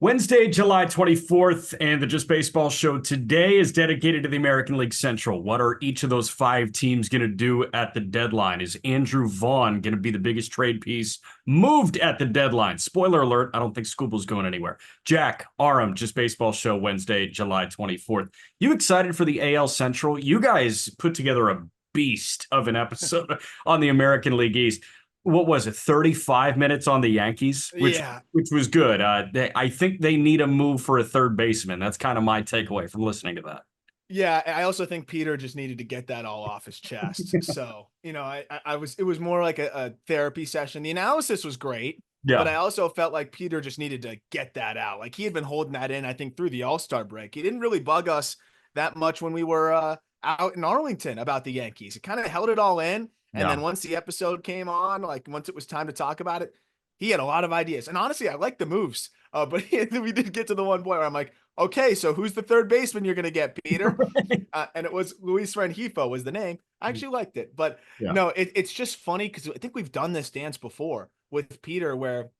Wednesday, July 24th, and the Just Baseball show today is dedicated to the American League Central. What are each of those five teams going to do at the deadline? Is Andrew Vaughn going to be the biggest trade piece moved at the deadline? Spoiler alert, I don't think Scooble's going anywhere. Jack, Aram, Just Baseball show Wednesday, July 24th. You excited for the AL Central? You guys put together a beast of an episode on the American League East. What was it, 35 minutes on the Yankees, Yeah. which was good. I think they need a move for a third baseman. That's kind of my takeaway from listening to that. Yeah. I also think Peter just needed to get that all off his chest. So, it was more like a therapy session. The analysis was great, but Yeah. I also felt like Peter just needed to get that out. Like he had been holding that in, I think, through the All-Star break. He didn't really bug us that much when we were out in Arlington about the Yankees. It kind of held it all in. And Yeah. then once the episode came on, like once it was time to talk about it, he had a lot of ideas. And honestly, I like the moves. But we did get to the one point where I'm like, okay, so who's the third baseman you're going to get, Peter? And it was Luis Rengifo was the name. I actually liked it. But Yeah. no, it's just funny because I think we've done this dance before with Peter where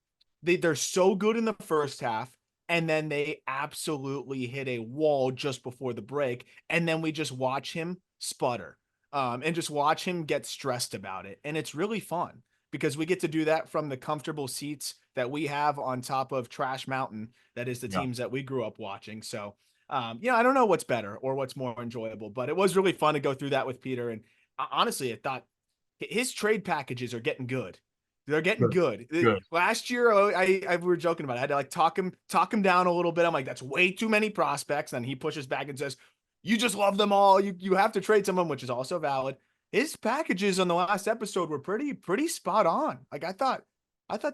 they're so good in the first half. And then they absolutely hit a wall just before the break. And then we just watch him sputter and just watch him get stressed about it. And it's really fun because we get to do that from the comfortable seats that we have on top of Trash Mountain. That is the Yeah. teams that we grew up watching. So, I don't know what's better or what's more enjoyable, but it was really fun to go through that with Peter. And honestly, I thought his trade packages are getting good. They're getting Good. good. Good. Last year, I we were joking about it. I had to like talk him down a little bit. I'm like, that's way too many prospects. And he pushes back and says, you just love them all. You have to trade someone, which is also valid. His packages on the last episode were pretty spot on. Like I thought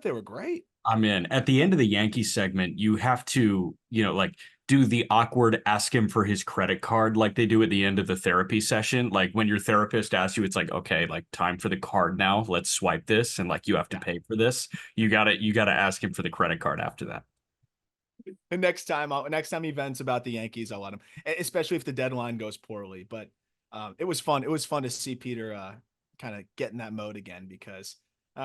they were great. I'm in. At the end of the Yankee segment, you have to, like do the awkward ask him for his credit card like they do at the end of the therapy session. Like when your therapist asks you, it's like, okay, like time for the card now. Let's swipe this and like you have to pay for this. You gotta ask him for the credit card after that. And next time he vents about the Yankees, I'll let him, especially if the deadline goes poorly. But it was fun. It was fun to see Peter kind of get in that mode again because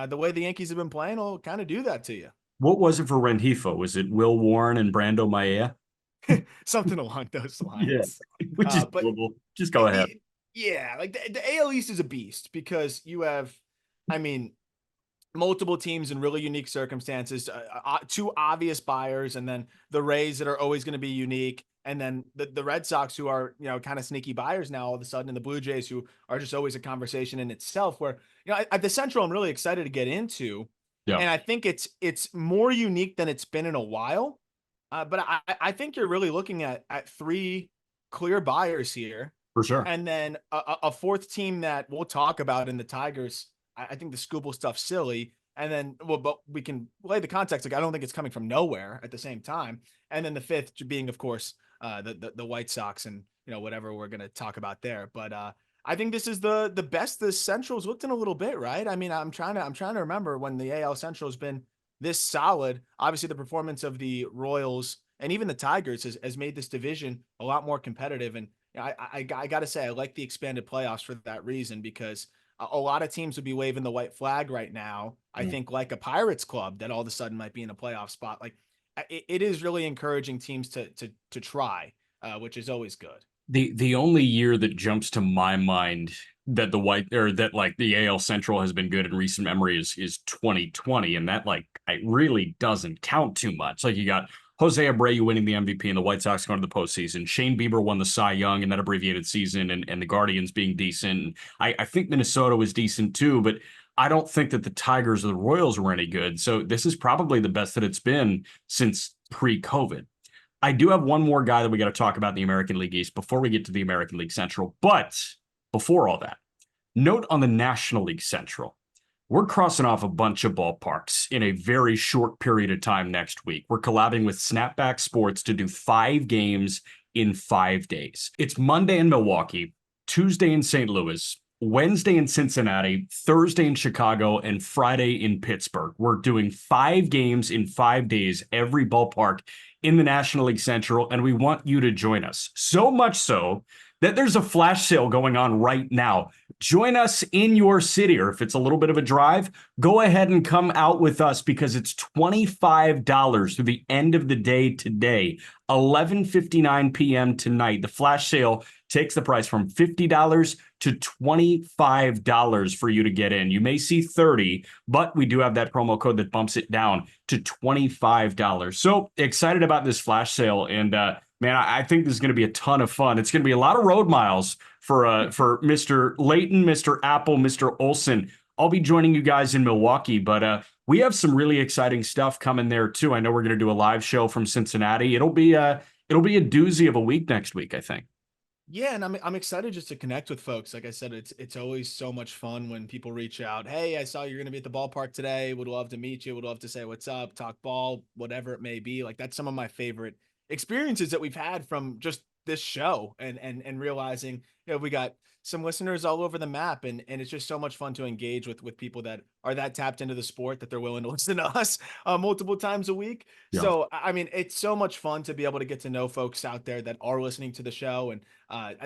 the way the Yankees have been playing will kind of do that to you. What was it for Rengifo? Was it Will Warren and Brando Maia? Something along those Yeah, lines. which is But doable. Just go ahead. yeah, like the AL East is a beast because you have, I mean, multiple teams in really unique circumstances, two obvious buyers, and then the Rays that are always going to be unique, and then the Red Sox who are kind of sneaky buyers now all of a sudden, and the Blue Jays who are just always a conversation in itself. Where at the Central, I'm really excited to get into, Yeah, and I think it's more unique than it's been in a while. But I think you're really looking at three clear buyers here, for sure. and then a fourth team that we'll talk about in the Tigers. I think the Scooble stuff's silly. And then, well, but we can lay the context. Like, I don't think it's coming from nowhere at the same time. And then the fifth being, of course, the White Sox and, whatever we're going to talk about there. But I think this is the best the Central's looked in a little bit, right? I mean, I'm trying to remember when the AL Central has been this solid. Obviously, the performance of the Royals and even the Tigers has made this division a lot more competitive. And I got to say, I like the expanded playoffs for that reason because a lot of teams would be waving the white flag right now. I Yeah. think like a Pirates club that all of a sudden might be in a playoff spot. Like it is really encouraging teams to try, which is always good. The only year that jumps to my mind that the AL Central has been good in recent memory is 2020, and that like it really doesn't count too much. Like you got Jose Abreu winning the MVP and the White Sox going to the postseason. Shane Bieber won the Cy Young in that abbreviated season, and the Guardians being decent. I think Minnesota was decent too, but I don't think that the Tigers or the Royals were any good. So this is probably the best that it's been since pre-COVID. I do have one more guy that we got to talk about in the American League East before we get to the American League Central. But before all that, note on the National League Central. We're crossing off a bunch of ballparks in a very short period of time next week. We're collabing with Snapback Sports to do 5 games in 5 days. It's Monday in Milwaukee, Tuesday in St. Louis, Wednesday in Cincinnati, Thursday in Chicago, and Friday in Pittsburgh. We're doing 5 games in 5 days, every ballpark in the National League Central, and we want you to join us. So much so that there's a flash sale going on right now. join us in your city, or if it's a little bit of a drive, go ahead and come out with us because it's $25 through the end of the day today, 11:59 p.m. tonight. The flash sale takes the price from $50 to $25 for you to get in. You may see 30, but we do have that promo code that bumps it down to $25. So excited about this flash sale. And man, I think this is going to be a ton of fun. It's going to be a lot of road miles for Mr. Layton, Mr. Apple, Mr. Olson. I'll be joining you guys in Milwaukee, but we have some really exciting stuff coming there too. I know we're going to do a live show from Cincinnati. It'll be a doozy of a week next week, I think. Yeah, and I'm excited just to connect with folks. Like I said, it's always so much fun when people reach out. Hey, I saw you're going to be at the ballpark today. Would love to meet you. Would love to say what's up, talk ball, whatever it may be. Like that's some of my favorite experiences that we've had from just this show and realizing, we got some listeners all over the map and it's just so much fun to engage with people that are that tapped into the sport that they're willing to listen to us multiple times a week. Yeah. So, I mean, it's so much fun to be able to get to know folks out there that are listening to the show. And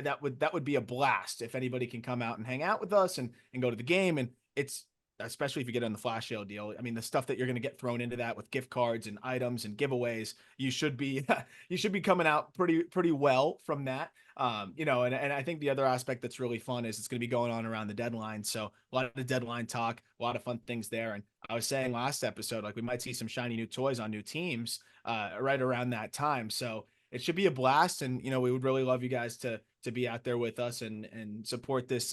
that would be a blast if anybody can come out and hang out with us and go to the game. And it's especially if you get on the flash sale deal. I mean, the stuff that you're going to get thrown into that with gift cards and items and giveaways, you should be you should be coming out pretty well from that. And I think the other aspect that's really fun is it's going to be going on around the deadline. So a lot of the deadline talk, a lot of fun things there. And I was saying last episode, like we might see some shiny new toys on new teams right around that time. So it should be a blast. And, we would really love you guys to be out there with us and support this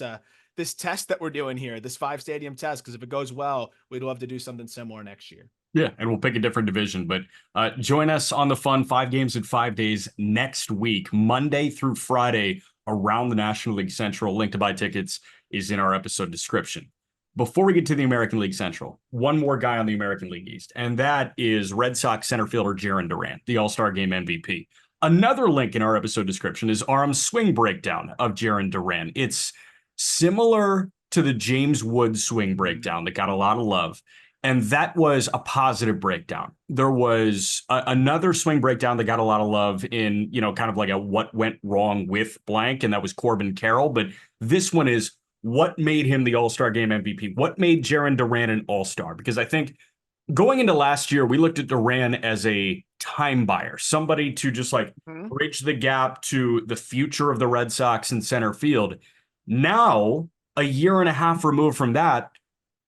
test that we're doing here, this 5-stadium test. Cause if it goes well, we'd love to do something similar next year. Yeah, and we'll pick a different division. But join us on the fun 5 games in 5 days next week, Monday through Friday, around the National League Central. Link to buy tickets is in our episode description. Before we get to the American League Central, one more guy on the American League East, and that is Red Sox center fielder Jarren Duran, the All-Star Game MVP. Another link in our episode description is Arm's swing breakdown of Jarren Duran. It's similar to the James Wood swing breakdown that got a lot of love. And that was a positive breakdown. There was another swing breakdown that got a lot of love in, kind of like a what went wrong with blank, and that was Corbin Carroll. But this one is what made him the All-Star Game MVP? What made Jarren Duran an All-Star? Because I think going into last year, we looked at Duran as a time buyer, somebody to just like bridge the gap to the future of the Red Sox in center field. Now, a year and a half removed from that,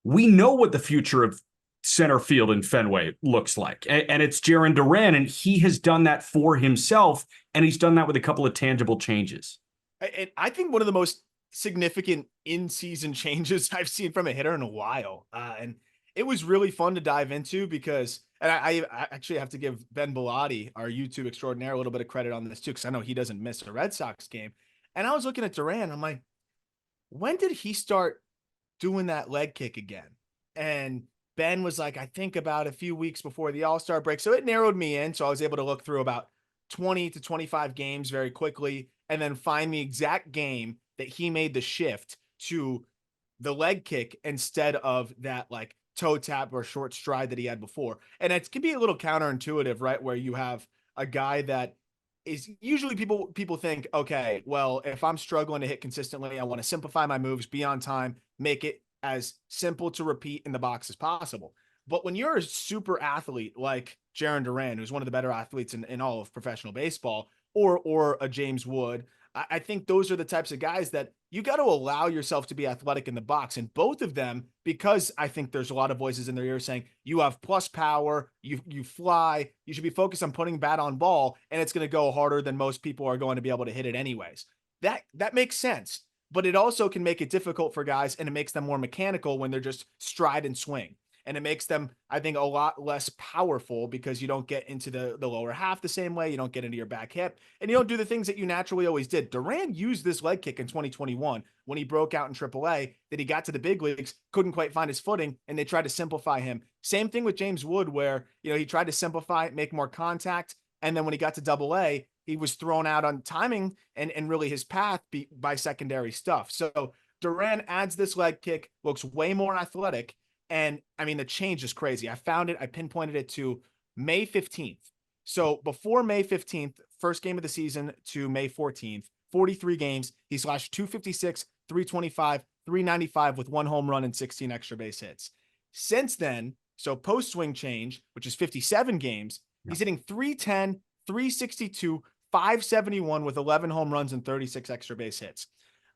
we know what the future of center field in Fenway looks like. And it's Jarren Duran, and he has done that for himself, and he's done that with a couple of tangible changes. I think one of the most significant in-season changes I've seen from a hitter in a while. And it was really fun to dive into because, and I actually have to give Ben Bellotti, our YouTube extraordinaire, a little bit of credit on this too, because I know he doesn't miss a Red Sox game. And I was looking at Duran, I'm like, when did he start doing that leg kick again? And Ben was like, I think about a few weeks before the All-Star break. So it narrowed me in. So I was able to look through about 20 to 25 games very quickly and then find the exact game that he made the shift to the leg kick instead of that like toe tap or short stride that he had before. And it can be a little counterintuitive, right? Where you have a guy that is usually people think, okay, well, if I'm struggling to hit consistently, I want to simplify my moves, be on time, make it as simple to repeat in the box as possible. But when you're a super athlete like Jarren Duran, who's one of the better athletes in all of professional baseball, or a James Wood, I think those are the types of guys that you got to allow yourself to be athletic in the box. And both of them, because I think there's a lot of voices in their ear saying you have plus power, you fly, you should be focused on putting bat on ball, and it's going to go harder than most people are going to be able to hit it anyways. That makes sense, but it also can make it difficult for guys, and it makes them more mechanical when they're just stride and swing. And it makes them, I think, a lot less powerful because you don't get into the lower half the same way. You don't get into your back hip, and you don't do the things that you naturally always did. Duran used this leg kick in 2021 when he broke out in AAA, that he got to the big leagues, couldn't quite find his footing, and they tried to simplify him. Same thing with James Wood, where, he tried to simplify, make more contact, and then when he got to AA, he was thrown out on timing and really his path by secondary stuff. So Duran adds this leg kick, looks way more athletic. And I mean, the change is crazy. I found it. I pinpointed it to May 15th. So before May 15th, first game of the season to May 14th, 43 games. He slashed 256, 325, .395 with 1 home run and 16 extra base hits. Since then, so post swing change, which is 57 games, Yeah. he's hitting .310, .362, .571 with 11 home runs and 36 extra base hits.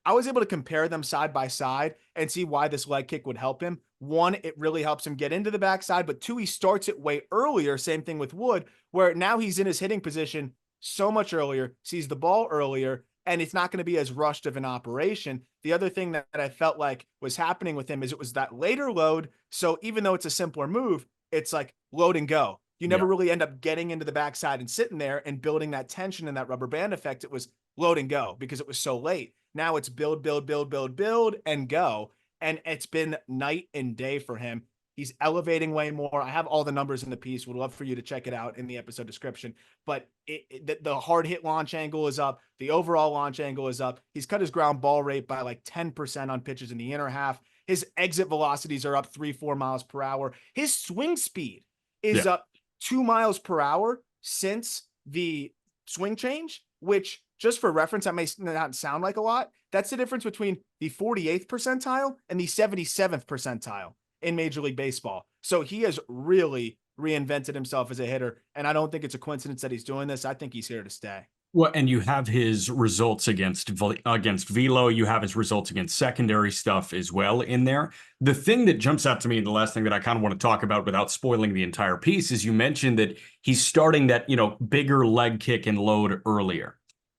I was able to compare them side by side and see why this leg kick would help him. One, it really helps him get into the backside, but two, he starts it way earlier. Same thing with Wood, where now he's in his hitting position so much earlier, sees the ball earlier, and it's not going to be as rushed of an operation. The other thing that I felt like was happening with him is it was that later load. So even though it's a simpler move, it's like load and go. You never Yeah. really end up getting into the backside and sitting there and building that tension and that rubber band effect. It was load and go because it was so late. Now it's build, build, build, build, build, and go. And it's been night and day for him. He's elevating way more. I have all the numbers in the piece. Would love for you to check it out in the episode description. But the hard hit launch angle is up. The overall launch angle is up. He's cut his ground ball rate by like 10% on pitches in the inner half. His exit velocities are up 3-4 miles per hour. His swing speed is Yeah. up 2 miles per hour since the swing change, which just for reference, that may not sound like a lot. That's the difference between the 48th percentile and the 77th percentile in Major League Baseball. So he has really reinvented himself as a hitter. And I don't think it's a coincidence that he's doing this. I think he's here to stay. Well, and you have his results against velo. You have his results against secondary stuff as well in there. The thing that jumps out to me, and the last thing that I kind of want to talk about without spoiling the entire piece, is you mentioned that he's starting that, bigger leg kick and load earlier.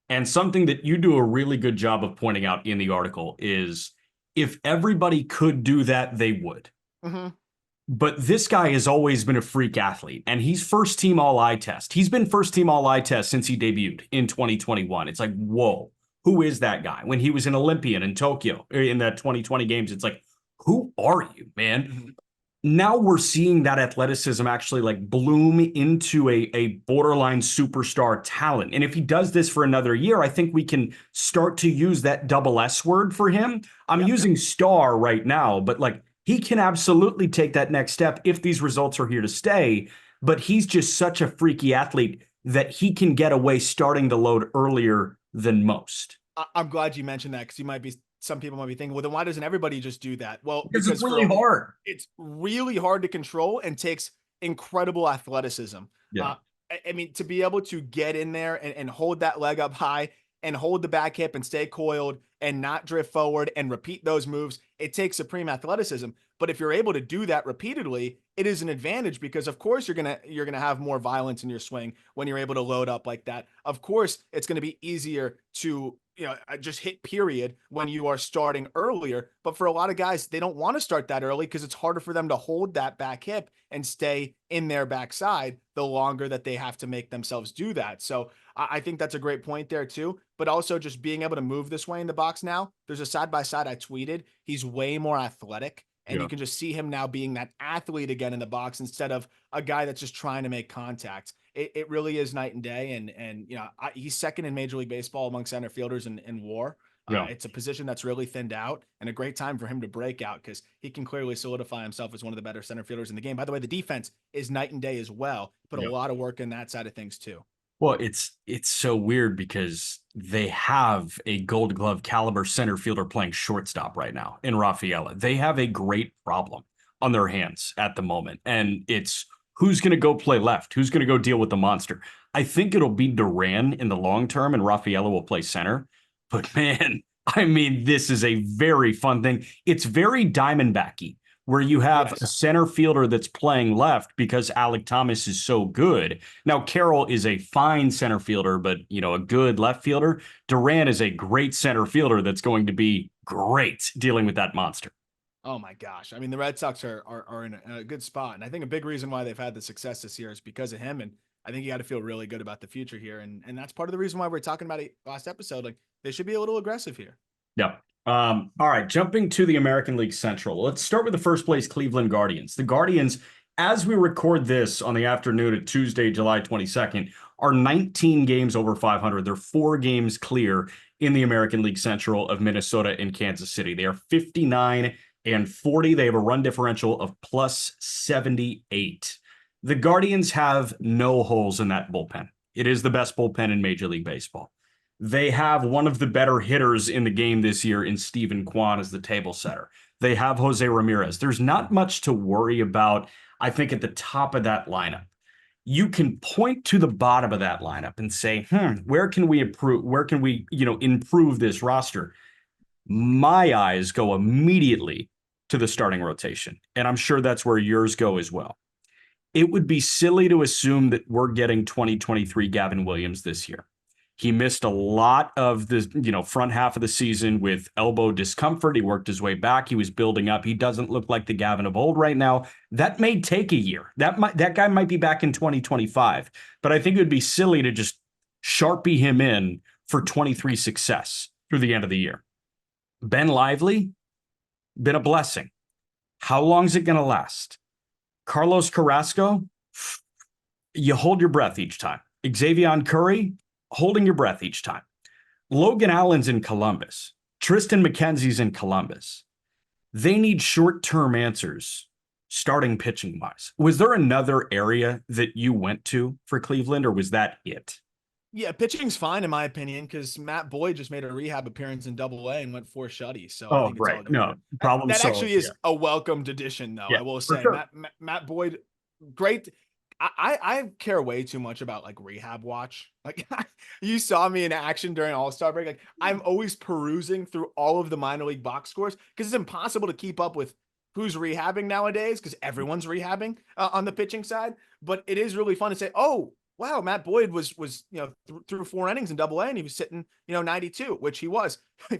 And something that you do a really good job of pointing out in the article is if everybody could do that, they would. Mm-hmm. But this guy has always been a freak athlete, and he's first team all eye test. He's been first team all eye test since he debuted in 2021. It's like, whoa, who is that guy? When he was an Olympian in Tokyo in the 2020 games, it's like, who are you, man? Mm-hmm. Now we're seeing that athleticism actually like bloom into a borderline superstar talent. And if he does this for another year, I think we can start to use that double S word for him. I'm using star right now, but like he can absolutely take that next step if these results are here to stay. But he's just such a freaky athlete that he can get away starting the load earlier than most. I'm glad you mentioned that because some people might be thinking, well, then why doesn't everybody just do that? Well, Because it's really hard. It's really hard to control and takes incredible athleticism. Yeah. I mean, to be able to get in there and hold that leg up high and hold the back hip and stay coiled and not drift forward and repeat those moves, it takes supreme athleticism. But if you're able to do that repeatedly, it is an advantage because of course you're gonna have more violence in your swing when you're able to load up like that. Of course, it's gonna be easier to just hit period when you are starting earlier. But for a lot of guys, they don't want to start that early because it's harder for them to hold that back hip and stay in their backside the longer that they have to make themselves do that. So I think that's a great point there too. But also just being able to move this way in the box now, there's a side by side I tweeted. He's way more athletic. And you can just see him now being that athlete again in the box instead of a guy that's just trying to make contact. It really is night and day. And he's second in Major League Baseball among center fielders in WAR. It's a position that's really thinned out and a great time for him to break out because he can clearly solidify himself as one of the better center fielders in the game. By the way, the defense is night and day as well. Put a lot of work in that side of things too. Well, it's so weird because they have a Gold Glove caliber center fielder playing shortstop right now in Rafaela. They have a great problem on their hands at the moment, and it's who's going to go play left, who's going to go deal with the monster. I think it'll be Duran in the long term, and Rafaela will play center. But man, I mean, this is a very fun thing. It's very Diamondbacky, where you have a center fielder that's playing left because Alek Thomas is so good. Now, Carroll is a fine center fielder, but, a good left fielder. Duran is a great center fielder that's going to be great dealing with that monster. Oh, my gosh. I mean, the Red Sox are in a good spot. And I think a big reason why they've had the success this year is because of him. And I think you got to feel really good about the future here. And that's part of the reason why we're talking about it last episode. Like, they should be a little aggressive here. Yep. All right, jumping to the American League Central. Let's start with the first place Cleveland Guardians. The Guardians, as we record this on the afternoon of Tuesday, July 22nd, are 19 games over 500. They're 4 games clear in the American League Central of Minnesota and Kansas City. They are 59 and 40. They have a run differential of plus 78. The Guardians have no holes in that bullpen. It is the best bullpen in Major League Baseball. They have one of the better hitters in the game this year in Steven Kwan as the table setter. They have Jose Ramirez. There's not much to worry about, I think, at the top of that lineup. You can point to the bottom of that lineup and say, where can we improve? Where can we, improve this roster? My eyes go immediately to the starting rotation. And I'm sure that's where yours go as well. It would be silly to assume that we're getting 2023 Gavin Williams this year. He missed a lot of the, front half of the season with elbow discomfort. He worked his way back. He was building up. He doesn't look like the Gavin of old right now. That may take a year. That guy might be back in 2025. But I think it would be silly to just Sharpie him in for 23 success through the end of the year. Ben Lively, been a blessing. How long is it going to last? Carlos Carrasco, you hold your breath each time. Xavier Curry, holding your breath each time. Logan Allen's in Columbus. Tristan McKenzie's in Columbus. They need short-term answers, starting pitching-wise. Was there another area that you went to for Cleveland, or was that it? Yeah, pitching's fine in my opinion because Matt Boyd just made a rehab appearance in Double-A and went 4 shutties. So I Oh, think it's right. all good. No, problem That solved. actually is a welcomed addition, though. Yeah, I will for say sure. Matt Boyd, great. I care way too much about like rehab watch. Like you saw me in action during All-Star break. Like I'm always perusing through all of the minor league box scores because it's impossible to keep up with who's rehabbing nowadays because everyone's rehabbing on the pitching side. But it is really fun to say, oh, wow, Matt Boyd was through 4 innings in Double-A and he was sitting 92, which he was.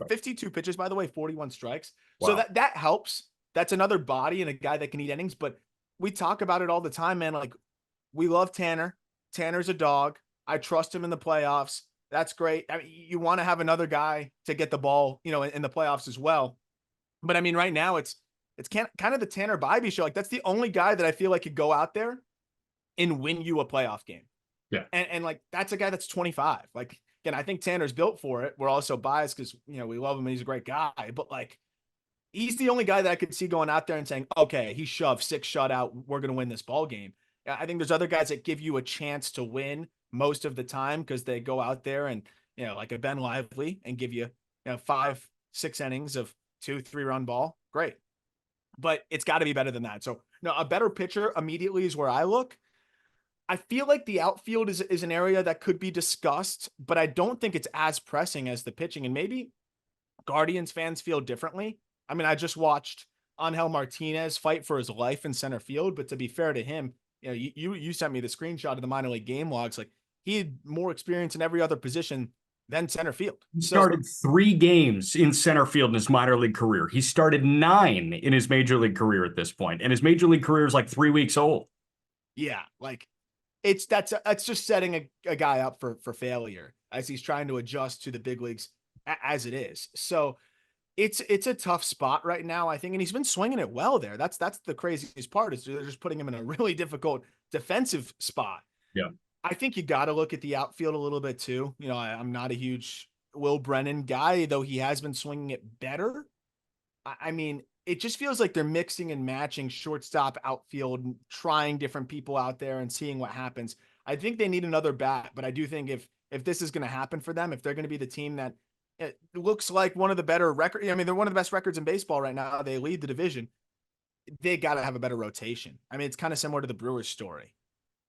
52 pitches, by the way, 41 strikes. So Wow. that helps. That's another body and a guy that can eat innings. But we talk about it all the time, man. Like we love Tanner. Tanner's a dog. I trust him in the playoffs. That's great. I mean, you want to have another guy to get the ball, in the playoffs as well. But I mean, right now it's kind of the Tanner Bybee show. Like that's the only guy that I feel like could go out there and win you a playoff game. Yeah. And like that's a guy that's 25. Like again, I think Tanner's built for it. We're also biased because we love him and he's a great guy. But like he's the only guy that I could see going out there and saying, okay, he shoved 6 shutout. We're gonna win this ball game. I think there's other guys that give you a chance to win most of the time because they go out there and like a Ben Lively and give you 5-6 innings of 2-3 run ball. Great. But it's got to be better than that. So no, a better pitcher immediately is where I look. I feel like the outfield is an area that could be discussed, but I don't think it's as pressing as the pitching. And maybe Guardians fans feel differently. I mean, I just watched Angel Martinez fight for his life in center field, but to be fair to him, you sent me the screenshot of the minor league game logs. Like he had more experience in every other position than center field. He So started 3 games in center field in his minor league career. He started 9 in his major league career at this point, and his major league career is like 3 weeks old. yeah, like that's just setting a guy up for failure as he's trying to adjust to the big leagues as it is. So it's a tough spot right now, I think, and he's been swinging it well there. That's the craziest part is they're just putting him in a really difficult defensive spot. Yeah. I think you got to look at the outfield a little bit too. I'm not a huge Will Brennan guy, though he has been swinging it better. I mean, it just feels like they're mixing and matching shortstop, outfield, trying different people out there and seeing what happens. I think they need another bat, but I do think if this is going to happen for them, if they're going to be the team that it looks like one of the better records, I mean, they're one of the best records in baseball right now. They lead the division. They got to have a better rotation. I mean, it's kind of similar to the Brewers story.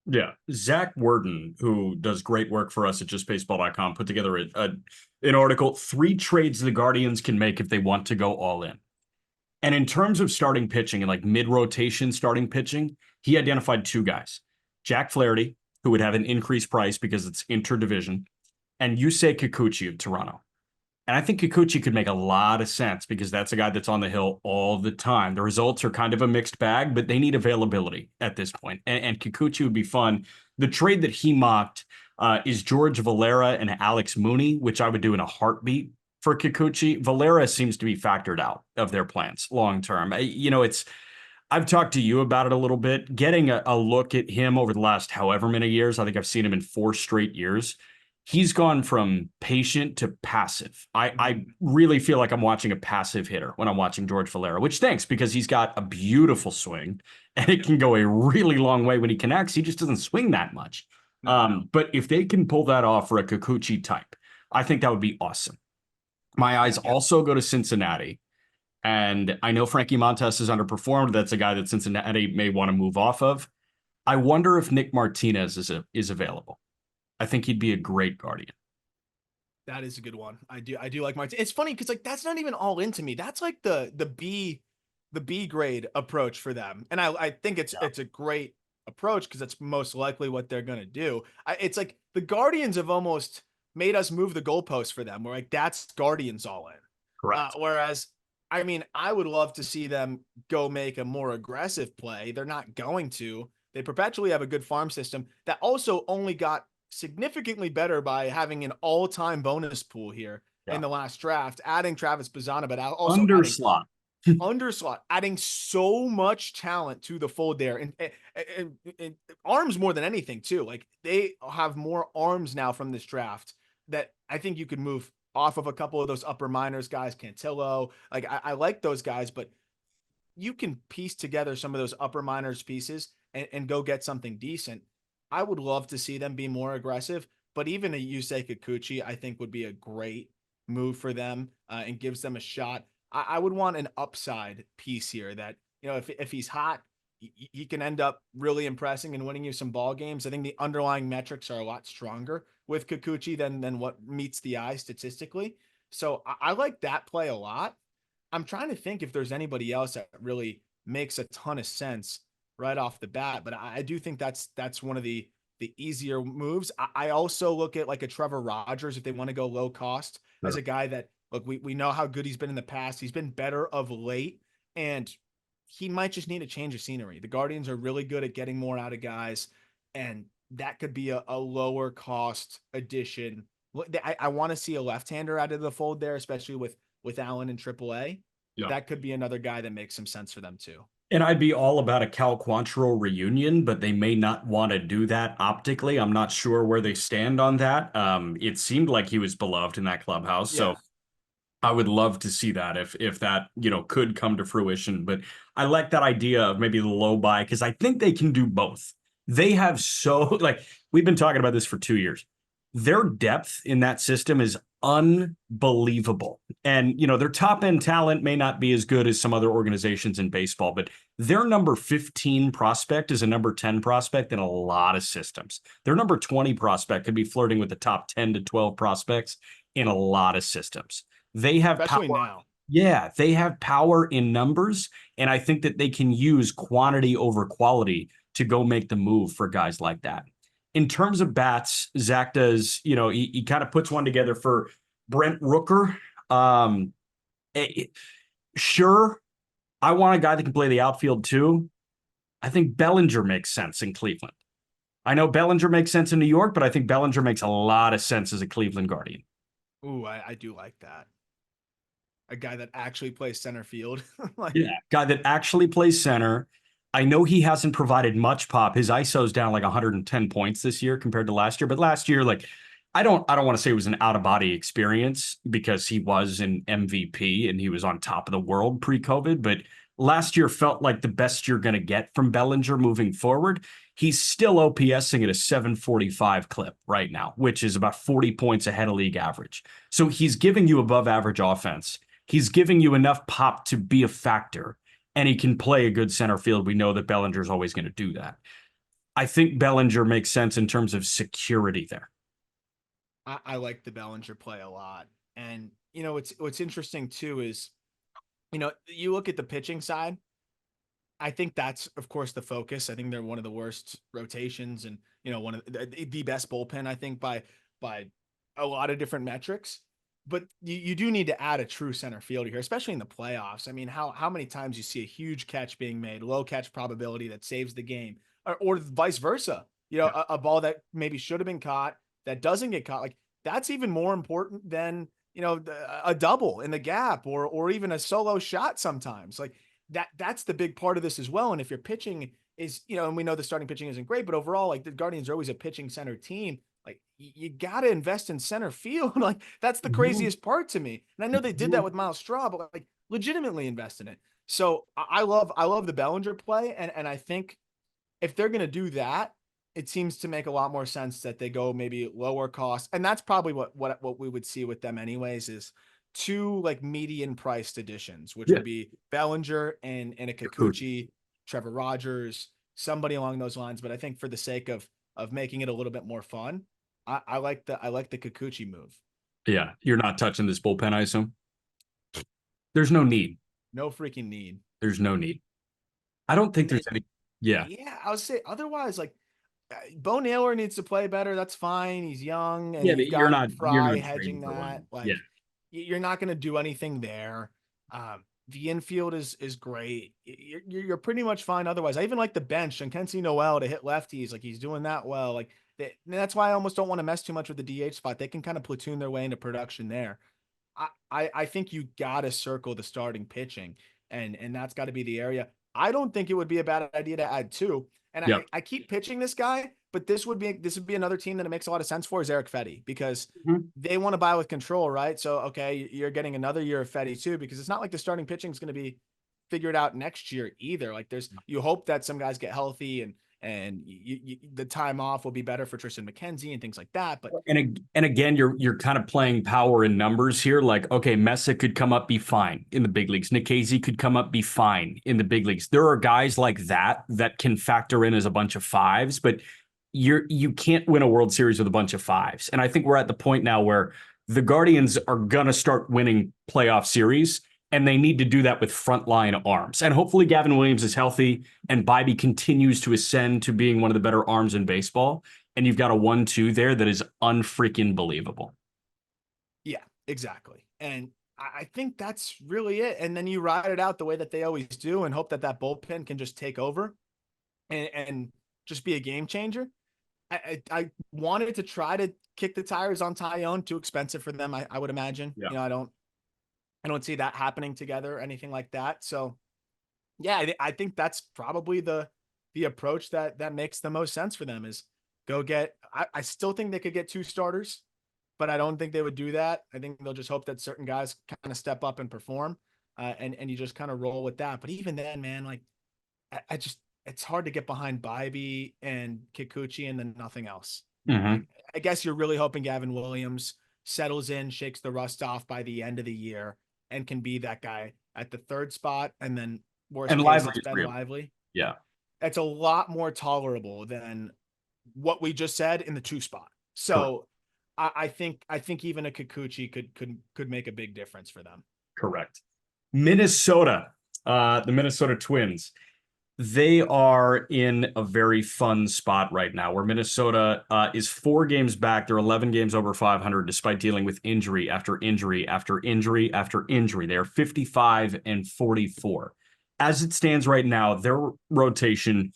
Yeah. Zach Worden, who does great work for us at justbaseball.com, put together an article, 3 trades the Guardians can make if they want to go all in. And in terms of starting pitching and like mid-rotation starting pitching, he identified 2 guys. Jack Flaherty, who would have an increased price because it's interdivision, and Yusei Kikuchi of Toronto. And I think Kikuchi could make a lot of sense because that's a guy that's on the hill all the time. The results are kind of a mixed bag, but they need availability at this point. And Kikuchi would be fun. The trade that he mocked is George Valera and Alex Mooney, which I would do in a heartbeat for Kikuchi. Valera seems to be factored out of their plans long term. I've talked to you about it a little bit. Getting a look at him over the last however many years, I think I've seen him in 4 straight years. He's gone from patient to passive. I really feel like I'm watching a passive hitter when I'm watching George Valera, which stinks because he's got a beautiful swing and it can go a really long way when he connects. He just doesn't swing that much. But if they can pull that off for a Kikuchi type, I think that would be awesome. My eyes Yep. also go to Cincinnati. And I know Frankie Montas has underperformed. That's a guy that Cincinnati may want to move off of. I wonder if Nick Martinez is available. I think he'd be a great Guardian. That is a good one. I do like Martin. It's funny because like that's not even all into me. That's like the B grade approach for them. And I think Yeah. it's a great approach because that's most likely what they're gonna do. It's like the Guardians have almost made us move the goalposts for them. We're like, that's Guardians all in. Correct. Whereas I mean, I would love to see them go make a more aggressive play. They're not going to. They perpetually have a good farm system that also only got significantly better by having an all-time bonus pool here in Yeah. the last draft, adding Travis Bazana, but also adding Underslot. underslot, adding so much talent to the fold there, and arms more than anything too. Like they have more arms now from this draft that I think you could move off of a couple of those upper minors guys, Cantillo. Like I like those guys, but you can piece together some of those upper minors pieces and go get something decent. I would love to see them be more aggressive, but even a Yusei Kikuchi, I think would be a great move for them and gives them a shot. I would want an upside piece here that, you know, if he's hot, he can end up really impressing and winning you some ball games. I think the underlying metrics are a lot stronger with Kikuchi than what meets the eye statistically. So I like that play a lot. I'm trying to think if there's anybody else that really makes a ton of sense right off the bat, but I do think that's one of the easier moves. I also look at like a Trevor Rogers if they want to go low cost as Sure. a guy that look we know how good he's been in the past. He's been better of late, and he might just need a change of scenery. The Guardians are really good at getting more out of guys, and that could be a lower cost addition. I want to see a left-hander out of the fold there, especially with Allen in AAA. Yeah. That could be another guy that makes some sense for them too. And I'd be all about a Cal Quantrill reunion, but they may not want to do that optically. I'm not sure where they stand on that. It seemed like he was beloved in that clubhouse, so Yeah, I would love to see that if that, could come to fruition. But I like that idea of maybe the low buy because I think they can do both. They have so like we've been talking about this for 2 years. Their depth in that system is unbelievable. And their top end talent may not be as good as some other organizations in baseball, but their number 15 prospect is a number 10 prospect in a lot of systems. Their number 20 prospect could be flirting with the top 10 to 12 prospects in a lot of systems. They have power. especially now. Yeah, they have power in numbers, and I think that they can use quantity over quality to go make the move for guys like that. In terms of bats, Zach does, he kind of puts one together for Brent Rooker. Um, sure, I want a guy that can play the outfield too. I think Bellinger makes sense in Cleveland. I know Bellinger makes sense in New York, but I think Bellinger makes a lot of sense as a Cleveland Guardian. Ooh, I do like that. A guy that actually plays center field. Like, Yeah, guy that actually plays center. I know he hasn't provided much pop. His ISO's down like 110 points this year compared to last year. But last year, like I don't want to say it was an out of body experience because he was an MVP and he was on top of the world pre-COVID. But last year felt like the best you're going to get from Bellinger moving forward. He's still OPSing at a 745 clip right now, which is about 40 points ahead of league average. So he's giving you above average offense. He's giving you enough pop to be a factor, and he can play a good center field. We know that Bellinger's always going to do that. I think Bellinger makes sense in terms of security there. I like the Bellinger play a lot. And you know, what's interesting too is, you know, you look at the pitching side. I think that's of course the focus. I think they're one of the worst rotations and you know one of the best bullpen. I think by a lot of different metrics. But you do need to add a true center fielder here, especially in the playoffs. I mean, how many times you see a huge catch being made, low catch probability that saves the game, or vice versa. You know, Yeah. a ball that maybe should have been caught that doesn't get caught. Like that's even more important than you know a double in the gap or even a solo shot sometimes. Like that's the big part of this as well. And if your pitching is, you know, and we know the starting pitching isn't great, but overall, like the Guardians are always a pitching center team. Like you got to invest in center field. Like that's the You, craziest part to me. And I know they did that you, with Miles Straw, but like legitimately invest in it. So I love the Bellinger play, and I think if they're gonna do that, it seems to make a lot more sense that they go maybe lower cost. And that's probably what we would see with them anyways, is two like median priced additions, which Yeah. would be Bellinger and a Kikuchi. Kikuchi, Trevor Rogers, somebody along those lines. But I think for the sake of making it a little bit more fun, I like the Kikuchi move. Yeah. You're not touching this bullpen, I assume. There's no need. No freaking need. There's no need. I don't think there's And any. Yeah. yeah, I would say otherwise, like Bo Naylor needs to play better. That's fine. He's young, and Yeah, you've but got you're Fry not trading hedging for that. one. Yeah. Like you're not going to do anything there. The infield is great. You're pretty much fine otherwise. I even like the bench and Kenzie Noel to hit lefties. Like he's doing that well. Like that's why I almost don't want to mess too much with the DH spot. They can kind of platoon their way into production there. I think you got to circle the starting pitching, and that's got to be the area. I don't think it would be a bad idea to add two. And Yep. I keep pitching this guy, but this would be another team that it makes a lot of sense for is Eric Fetty, because Mhm. they want to buy with control, right? So okay, you're getting another year of Fetty too, because it's not like the starting pitching is going to be figured out next year either. Like you hope that some guys get healthy and the time off will be better for Tristan McKenzie and things like that. But And again, you're kind of playing power in numbers here. Like, okay, Mesa could come up, be fine in the big leagues. Nikhazy could come up, be fine in the big leagues. There are guys like that that can factor in as a bunch of fives, but you can't win a World Series with a bunch of fives. And I think we're at the point now where the Guardians are gonna start winning playoff series, and they need to do that with frontline arms. And hopefully Gavin Williams is healthy and Bibee continues to ascend to being one of the better arms in baseball. And you've got a 1-2 there that is unfreaking believable. yeah, exactly. And I think that's really it. And then you ride it out the way that they always do and hope that that bullpen can just take over and just be a game changer. I wanted to try to kick the tires on Tyone. Too expensive for them, I would imagine. Yeah. I don't see that happening together or anything like that. So yeah, I think that's probably the approach that makes the most sense for them is go get. I still think they could get two starters, but I don't think they would do that. I think they'll just hope that certain guys kind of step up and perform, and you just kind of roll with that. But even then, man, like I just it's hard to get behind Bybee and Kikuchi and then nothing else. Mm-hmm. I guess you're really hoping Gavin Williams settles in, shakes the rust off by the end of the year, and can be that guy at the third spot. And then worst And case, Lively it's is Ben real. Lively. Yeah. That's a lot more tolerable than what we just said in the two spot. Correct. So I think even a Kikuchi could make a big difference for them. Correct. Minnesota, the Minnesota Twins. They are in a very fun spot right now where Minnesota is 4 games back. They're 11 games over 500 despite dealing with injury after injury after injury after injury. They are 55 and 44. As it stands right now, their rotation,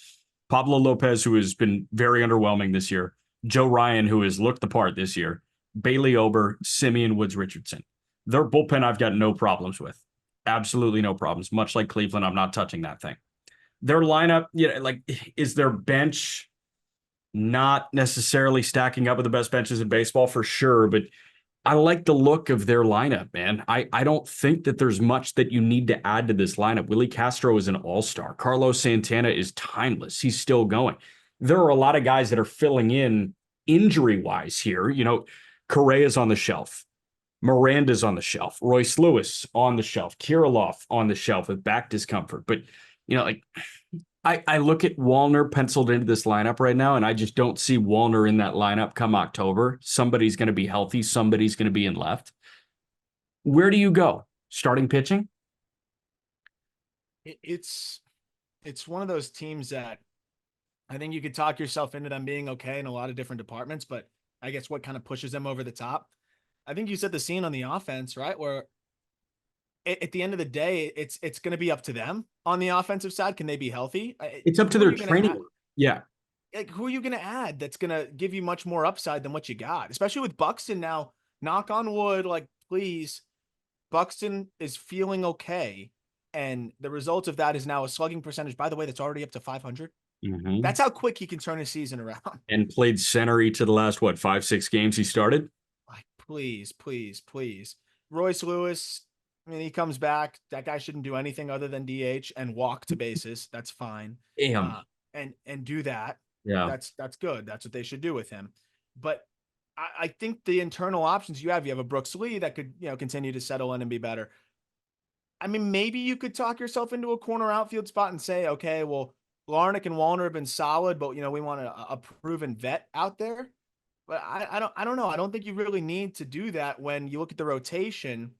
Pablo Lopez, who has been very underwhelming this year, Joe Ryan, who has looked the part this year, Bailey Ober, Simeon Woods Richardson. Their bullpen, I've got no problems with. Absolutely no problems. Much like Cleveland, I'm not touching that thing. Their lineup, like, is their bench not necessarily stacking up with the best benches in baseball for sure, but I like the look of their lineup, man. I don't think that there's much that you need to add to this lineup. Willie Castro is an all-star. Carlos Santana is timeless. He's still going. There are a lot of guys that are filling in injury-wise here. Correa's on the shelf. Miranda's on the shelf. Royce Lewis on the shelf. Kirilloff on the shelf with back discomfort. But, like, I look at Wallner penciled into this lineup right now, and I just don't see Wallner in that lineup come October. Somebody's going to be healthy. Somebody's going to be in left. Where do you go? Starting pitching? It's one of those teams that I think you could talk yourself into them being okay in a lot of different departments, but I guess what kind of pushes them over the top. I think you set the scene on the offense, right? Where at the end of the day, it's going to be up to them on the offensive side. Can they be healthy? It's up to Who are their you going to training add? work. Yeah. Like, who are you going to add that's going to give you much more upside than what you got? Especially with Buxton now. Knock on wood, like please. Buxton is feeling okay, and the result of that is now a slugging percentage. By the way, that's already up to 500. Mm-hmm. That's how quick he can turn his season around. And played center each of the last, 5, 6 games he started? Like, please, please, please. Royce Lewis, I mean, he comes back. That guy shouldn't do anything other than DH and walk to bases. That's fine. Damn. And do that. Yeah. That's good. That's what they should do with him. But I think the internal options you have a Brooks Lee that could, continue to settle in and be better. I mean, maybe you could talk yourself into a corner outfield spot and say, okay, well, Larnick and Wallner have been solid, but we want a proven vet out there. But I don't know. I don't think you really need to do that when you look at the rotation.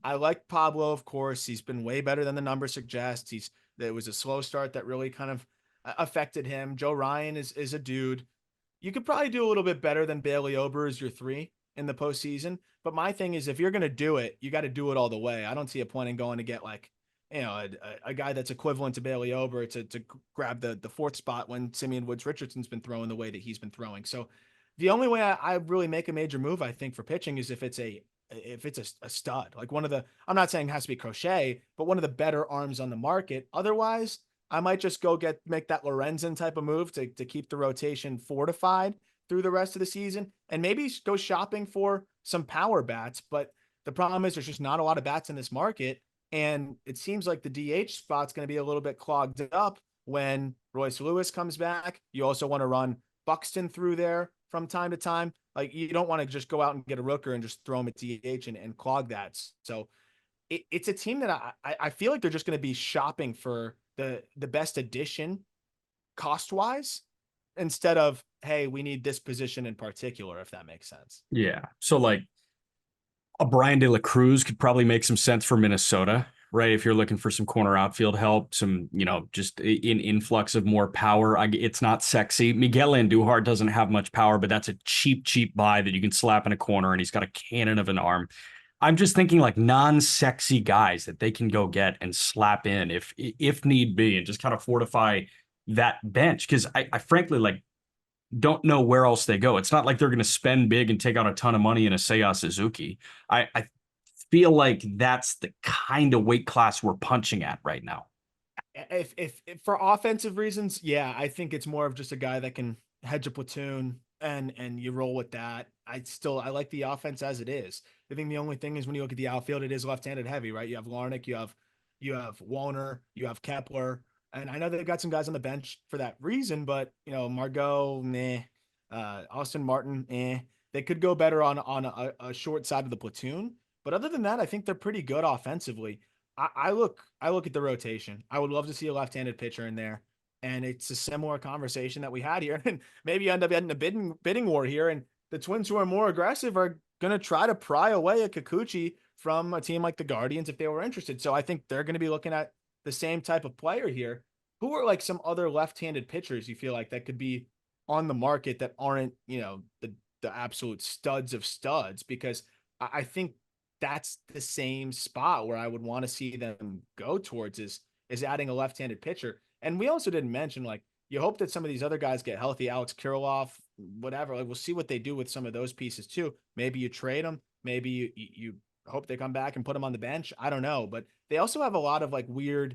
I like Pablo, of course. He's been way better than the numbers suggest. There was a slow start that really kind of affected him. Joe Ryan is a dude. You could probably do a little bit better than Bailey Ober as your 3 in the postseason. But my thing is, if you're going to do it, you got to do it all the way. I don't see a point in going to get like, a guy that's equivalent to Bailey Ober to grab the 4th spot when Simeon Woods Richardson's been throwing the way that he's been throwing. So the only way I really make a major move, I think, for pitching is if it's a stud, like I'm not saying it has to be Crochet, but one of the better arms on the market. Otherwise, I might just make that Lorenzen type of move to keep the rotation fortified through the rest of the season, and maybe go shopping for some power bats. But the problem is there's just not a lot of bats in this market, and it seems like the DH spot's going to be a little bit clogged up when Royce Lewis comes back. You also want to run Buxton through there from time to time. Like, you don't want to just go out and get a rooker and just throw him at DH and clog that. So it's a team that I feel like they're just going to be shopping for the best addition cost wise, instead of, hey, we need this position in particular, if that makes sense. Yeah. So like a Brian De La Cruz could probably make some sense for Minnesota, right? If you're looking for some corner outfield help, some, just in influx of more power. It's not sexy. Miguel Andujar doesn't have much power, but that's a cheap buy that you can slap in a corner, and he's got a cannon of an arm. I'm just thinking like non-sexy guys that they can go get and slap in if need be, and just kind of fortify that bench. Because I frankly like don't know where else they go. It's not like they're going to spend big and take out a ton of money in a Seiya Suzuki. I feel like that's the kind of weight class we're punching at right now. If for offensive reasons, yeah, I think it's more of just a guy that can hedge a platoon and you roll with that. I like the offense as it is. I think the only thing is when you look at the outfield, it is left-handed heavy, right? You have Larnick, you have Wallner, you have Kepler, and I know they've got some guys on the bench for that reason, but Margot, nah, Austin Martin, they could go better on a short side of the platoon. But other than that, I think they're pretty good offensively. I look at the rotation. I would love to see a left-handed pitcher in there. And it's a similar conversation that we had here. And maybe you end up getting a bidding war here. And the Twins, who are more aggressive, are going to try to pry away a Kikuchi from a team like the Guardians if they were interested. So I think they're going to be looking at the same type of player here. Who are like some other left-handed pitchers you feel like that could be on the market that aren't, the absolute studs of studs? Because I think that's the same spot where I would want to see them go towards is adding a left-handed pitcher. And we also didn't mention, like, you hope that some of these other guys get healthy, Alex Kirilloff, whatever. Like, we'll see what they do with some of those pieces too. Maybe you trade them. Maybe you hope they come back and put them on the bench. I don't know, but they also have a lot of like weird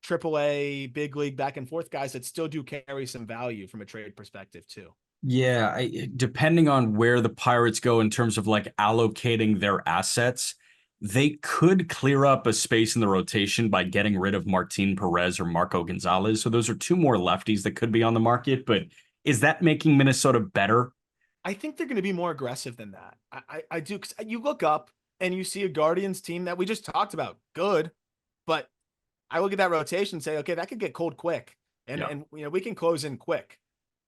AAA, big league, back and forth guys that still do carry some value from a trade perspective too. Yeah, depending on where the Pirates go in terms of like allocating their assets, they could clear up a space in the rotation by getting rid of Martin Perez or Marco Gonzalez. So those are 2 more lefties that could be on the market. But is that making Minnesota better? I think they're going to be more aggressive than that. I do. Cause you look up and you see a Guardians team that we just talked about, good, but I look at that rotation and say, okay, that could get cold quick, and Yeah. we can close in quick.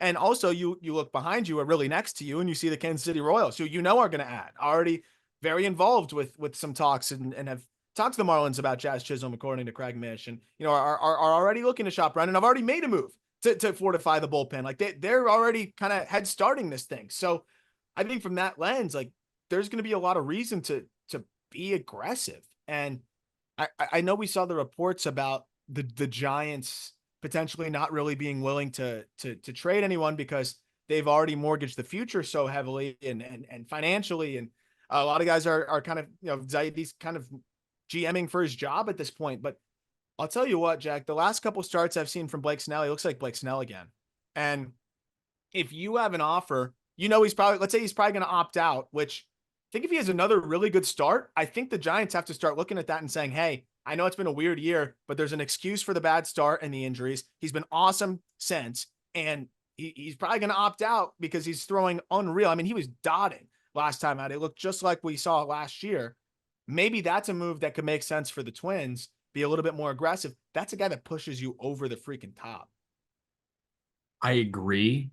And also, you look behind you or really next to you, and you see the Kansas City Royals, who are going to add, already very involved with some talks and have talked to the Marlins about Jazz Chisholm, according to Craig Mish, and are already looking to shop around and have already made a move to fortify the bullpen. Like they're already kind of head starting this thing. So I think from that lens, like there's going to be a lot of reason to be aggressive. And I know we saw the reports about the Giants potentially not really being willing to trade anyone because they've already mortgaged the future so heavily and financially, and a lot of guys are kind of Zaidi's kind of GMing for his job at this point. But I'll tell you what, Jack, the last couple starts I've seen from Blake Snell, he looks like Blake Snell again. And if you have an offer, let's say he's probably going to opt out, which I think if he has another really good start, I think the Giants have to start looking at that and saying, hey, I know it's been a weird year, but there's an excuse for the bad start and the injuries. He's been awesome since. And he's probably going to opt out because he's throwing unreal. I mean, he was dotting last time out. It looked just like we saw last year. Maybe that's a move that could make sense for the Twins, be a little bit more aggressive. That's a guy that pushes you over the freaking top. I agree.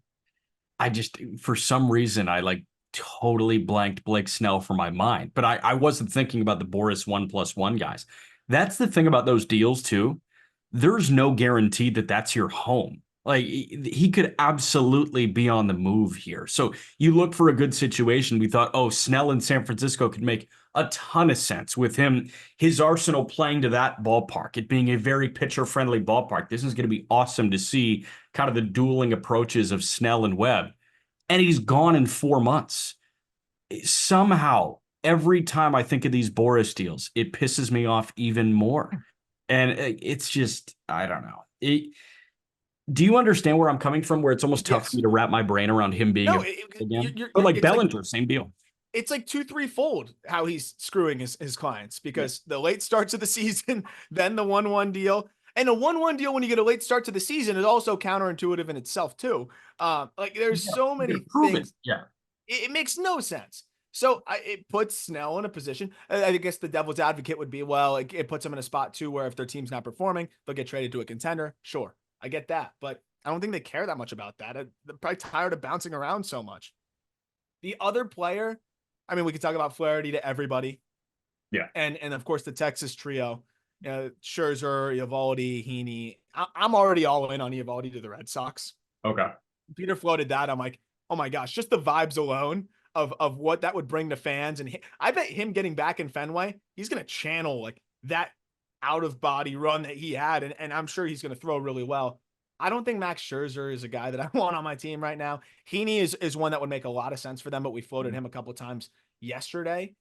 I just, for some reason, I like totally blanked Blake Snell from my mind. But I wasn't thinking about the Boris 1+1 guys. That's the thing about those deals, too. There's no guarantee that that's your home. Like he could absolutely be on the move here. So you look for a good situation. We thought, oh, Snell in San Francisco could make a ton of sense with him, his arsenal playing to that ballpark, it being a very pitcher friendly ballpark. This is going to be awesome to see kind of the dueling approaches of Snell and Webb. And he's gone in 4 months. Somehow, every time I think of these Boris deals, it pisses me off even more. And it's just, I don't know. Do you understand where I'm coming from? Where it's almost tough for Yes. me to wrap my brain around him being No, a again. But like it's like Bellinger, same deal. it's like 2-3 fold how he's screwing his clients Yeah. because the late starts of the season, then the 1-1 deal. And a 1-1 deal when you get a late start to the season is also counterintuitive in itself, too. Like there's Yeah, so you many gotta prove it. things. Yeah. It makes no sense. So it puts Snell in a position. I guess the devil's advocate would be, well, it puts them in a spot too, where if their team's not performing, they'll get traded to a contender. Sure, I get that, but I don't think they care that much about that. They're probably tired of bouncing around so much. The other player, I mean, we could talk about Flaherty to everybody, Yeah. and of course the Texas trio, Scherzer, Eovaldi, Heaney. I'm already all in on Eovaldi to the Red Sox. Okay. Peter floated that. I'm like, oh my gosh, just the vibes alone of what that would bring to fans. And I bet him getting back in Fenway, he's going to channel like that out of body run that he had. And I'm sure he's going to throw really well. I don't think Max Scherzer is a guy that I want on my team right now. Heaney is one that would make a lot of sense for them, but we floated him a couple of times yesterday.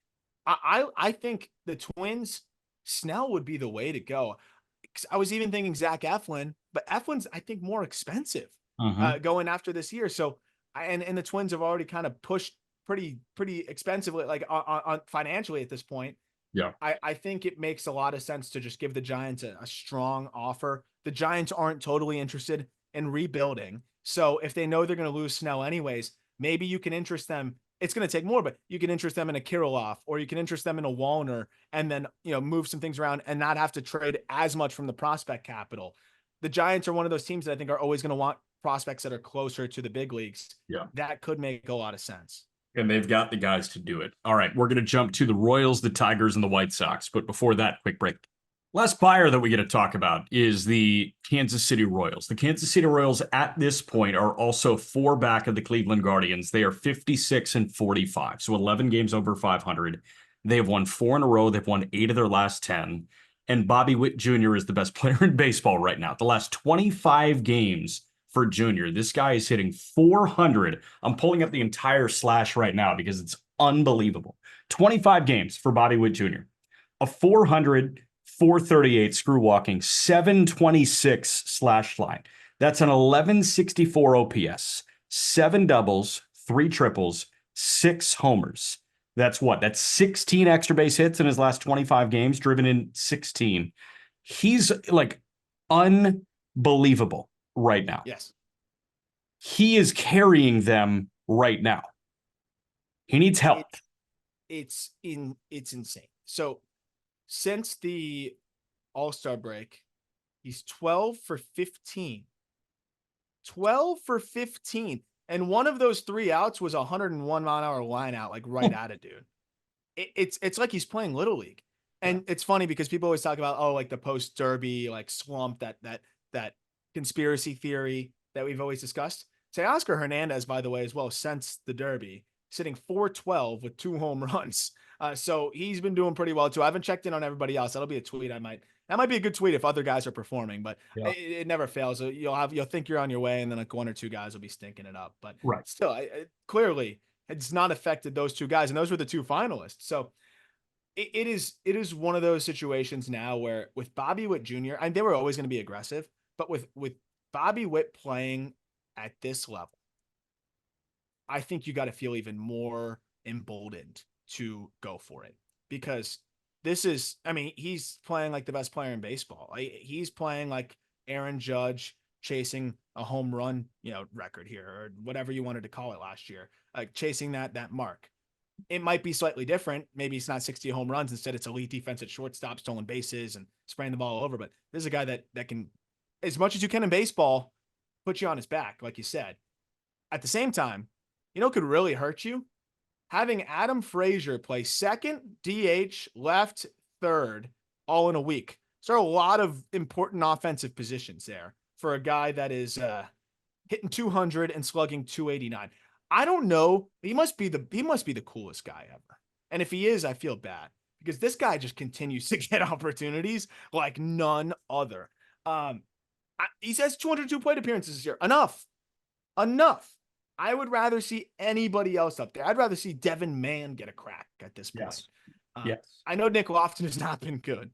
I think the Twins, Snell would be the way to go. I was even thinking Zach Eflin, but Eflin's, I think, more expensive Mm-hmm. going after this year. So, and the Twins have already kind of pushed pretty expensively, like on financially at this point. Yeah. I think it makes a lot of sense to just give the Giants a strong offer. The Giants aren't totally interested in rebuilding. So if they know they're going to lose Snell anyways, maybe you can interest them. It's going to take more, but you can interest them in a Kirilloff or you can interest them in a Wallner and then, move some things around and not have to trade as much from the prospect capital. The Giants are one of those teams that I think are always going to want prospects that are closer to the big leagues. Yeah. That could make a lot of sense. And they've got the guys to do it. All right, we're going to jump to the Royals, the Tigers, and the White Sox. But before that, quick break. Last buyer that we get to talk about is the Kansas City Royals. The Kansas City Royals at this point are also 4 back of the Cleveland Guardians. They are 56-45, so 11 games over 500. They have won 4 in a row. They've won 8 of their last 10. And Bobby Witt Jr. is the best player in baseball right now. The last 25 games for Junior. This guy is hitting 400. I'm pulling up the entire slash right now because it's unbelievable. 25 games for Bobby Witt Jr. A 400, 438 screw walking, 726 slash line. That's an 1164 OPS, 7 doubles, 3 triples, 6 homers. That's what? That's 16 extra base hits in his last 25 games, driven in 16. He's like unbelievable right now. Yes. He is carrying them right now. He needs help. It's insane. So since the All-Star break, he's 12 for 15. 12 for 15. And one of those 3 outs was a 101 mile an hour line out, like right at it, dude. It's like he's playing Little League. And it's funny because people always talk about, like the post derby, like slump, that conspiracy theory that we've always discussed. Teoscar Hernandez, by the way, as well, since the derby, sitting 412 with 2 home runs. So he's been doing pretty well too. I haven't checked in on everybody else. That'll be a tweet that might be a good tweet if other guys are performing, but it never fails. You'll think you're on your way and then like 1 or 2 guys will be stinking it up. But Right. still, clearly it's not affected those 2 guys. And those were the 2 finalists. So it is one of those situations now where with Bobby Witt Jr., and they were always going to be aggressive, but with Bobby Witt playing at this level, I think you got to feel even more emboldened to go for it because he's playing like the best player in baseball. He's playing like Aaron Judge chasing a home run, record here or whatever you wanted to call it last year, like chasing that mark. It might be slightly different. Maybe it's not 60 home runs. Instead, it's elite defense at shortstop, stolen bases, and spraying the ball all over. But this is a guy that can, as much as you can in baseball, put you on his back, like you said. At the same time, could really hurt you? Having Adam Frazier play second, DH, left, third, all in a week. So there are a lot of important offensive positions there for a guy that is hitting 200 and slugging 289. I don't know. He must be the coolest guy ever. And if he is, I feel bad because this guy just continues to get opportunities like none other. He says 202 plate appearances this year. Enough. I would rather see anybody else up there. I'd rather see Devin Mann get a crack at this point. Yes. Yes. I know Nick Lofton has not been good,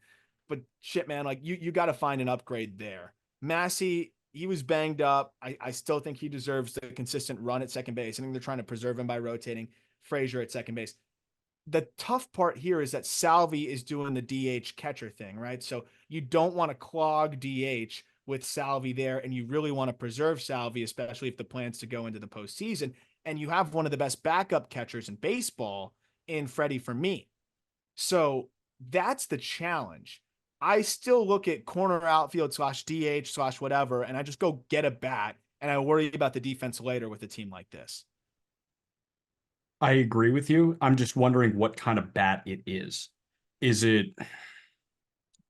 but shit, man, like you got to find an upgrade there. Massey, he was banged up. I still think he deserves the consistent run at second base. I think they're trying to preserve him by rotating Frazier at second base. The tough part here is that Salvi is doing the DH catcher thing, right? So you don't want to clog DH with Salvi there, and you really want to preserve Salvi, especially if the plan's to go into the postseason. And you have one of the best backup catchers in baseball in Freddie Fermin. So that's the challenge. I still look at corner outfield / DH / whatever, and I just go get a bat, and I worry about the defense later with a team like this. I agree with you. I'm just wondering what kind of bat it is. Is it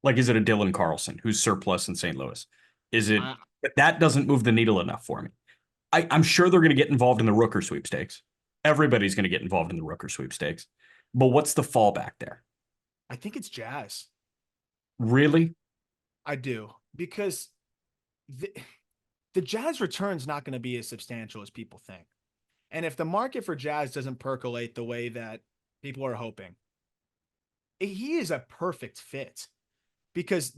a Dylan Carlson who's surplus in St. Louis? Is it that doesn't move the needle enough for me? I'm sure they're going to get involved in the Rooker sweepstakes. Everybody's going to get involved in the Rooker sweepstakes. But what's the fallback there? I think it's Jazz. Really? I do. Because the Jazz return's not going to be as substantial as people think. And if the market for Jazz doesn't percolate the way that people are hoping, he is a perfect fit because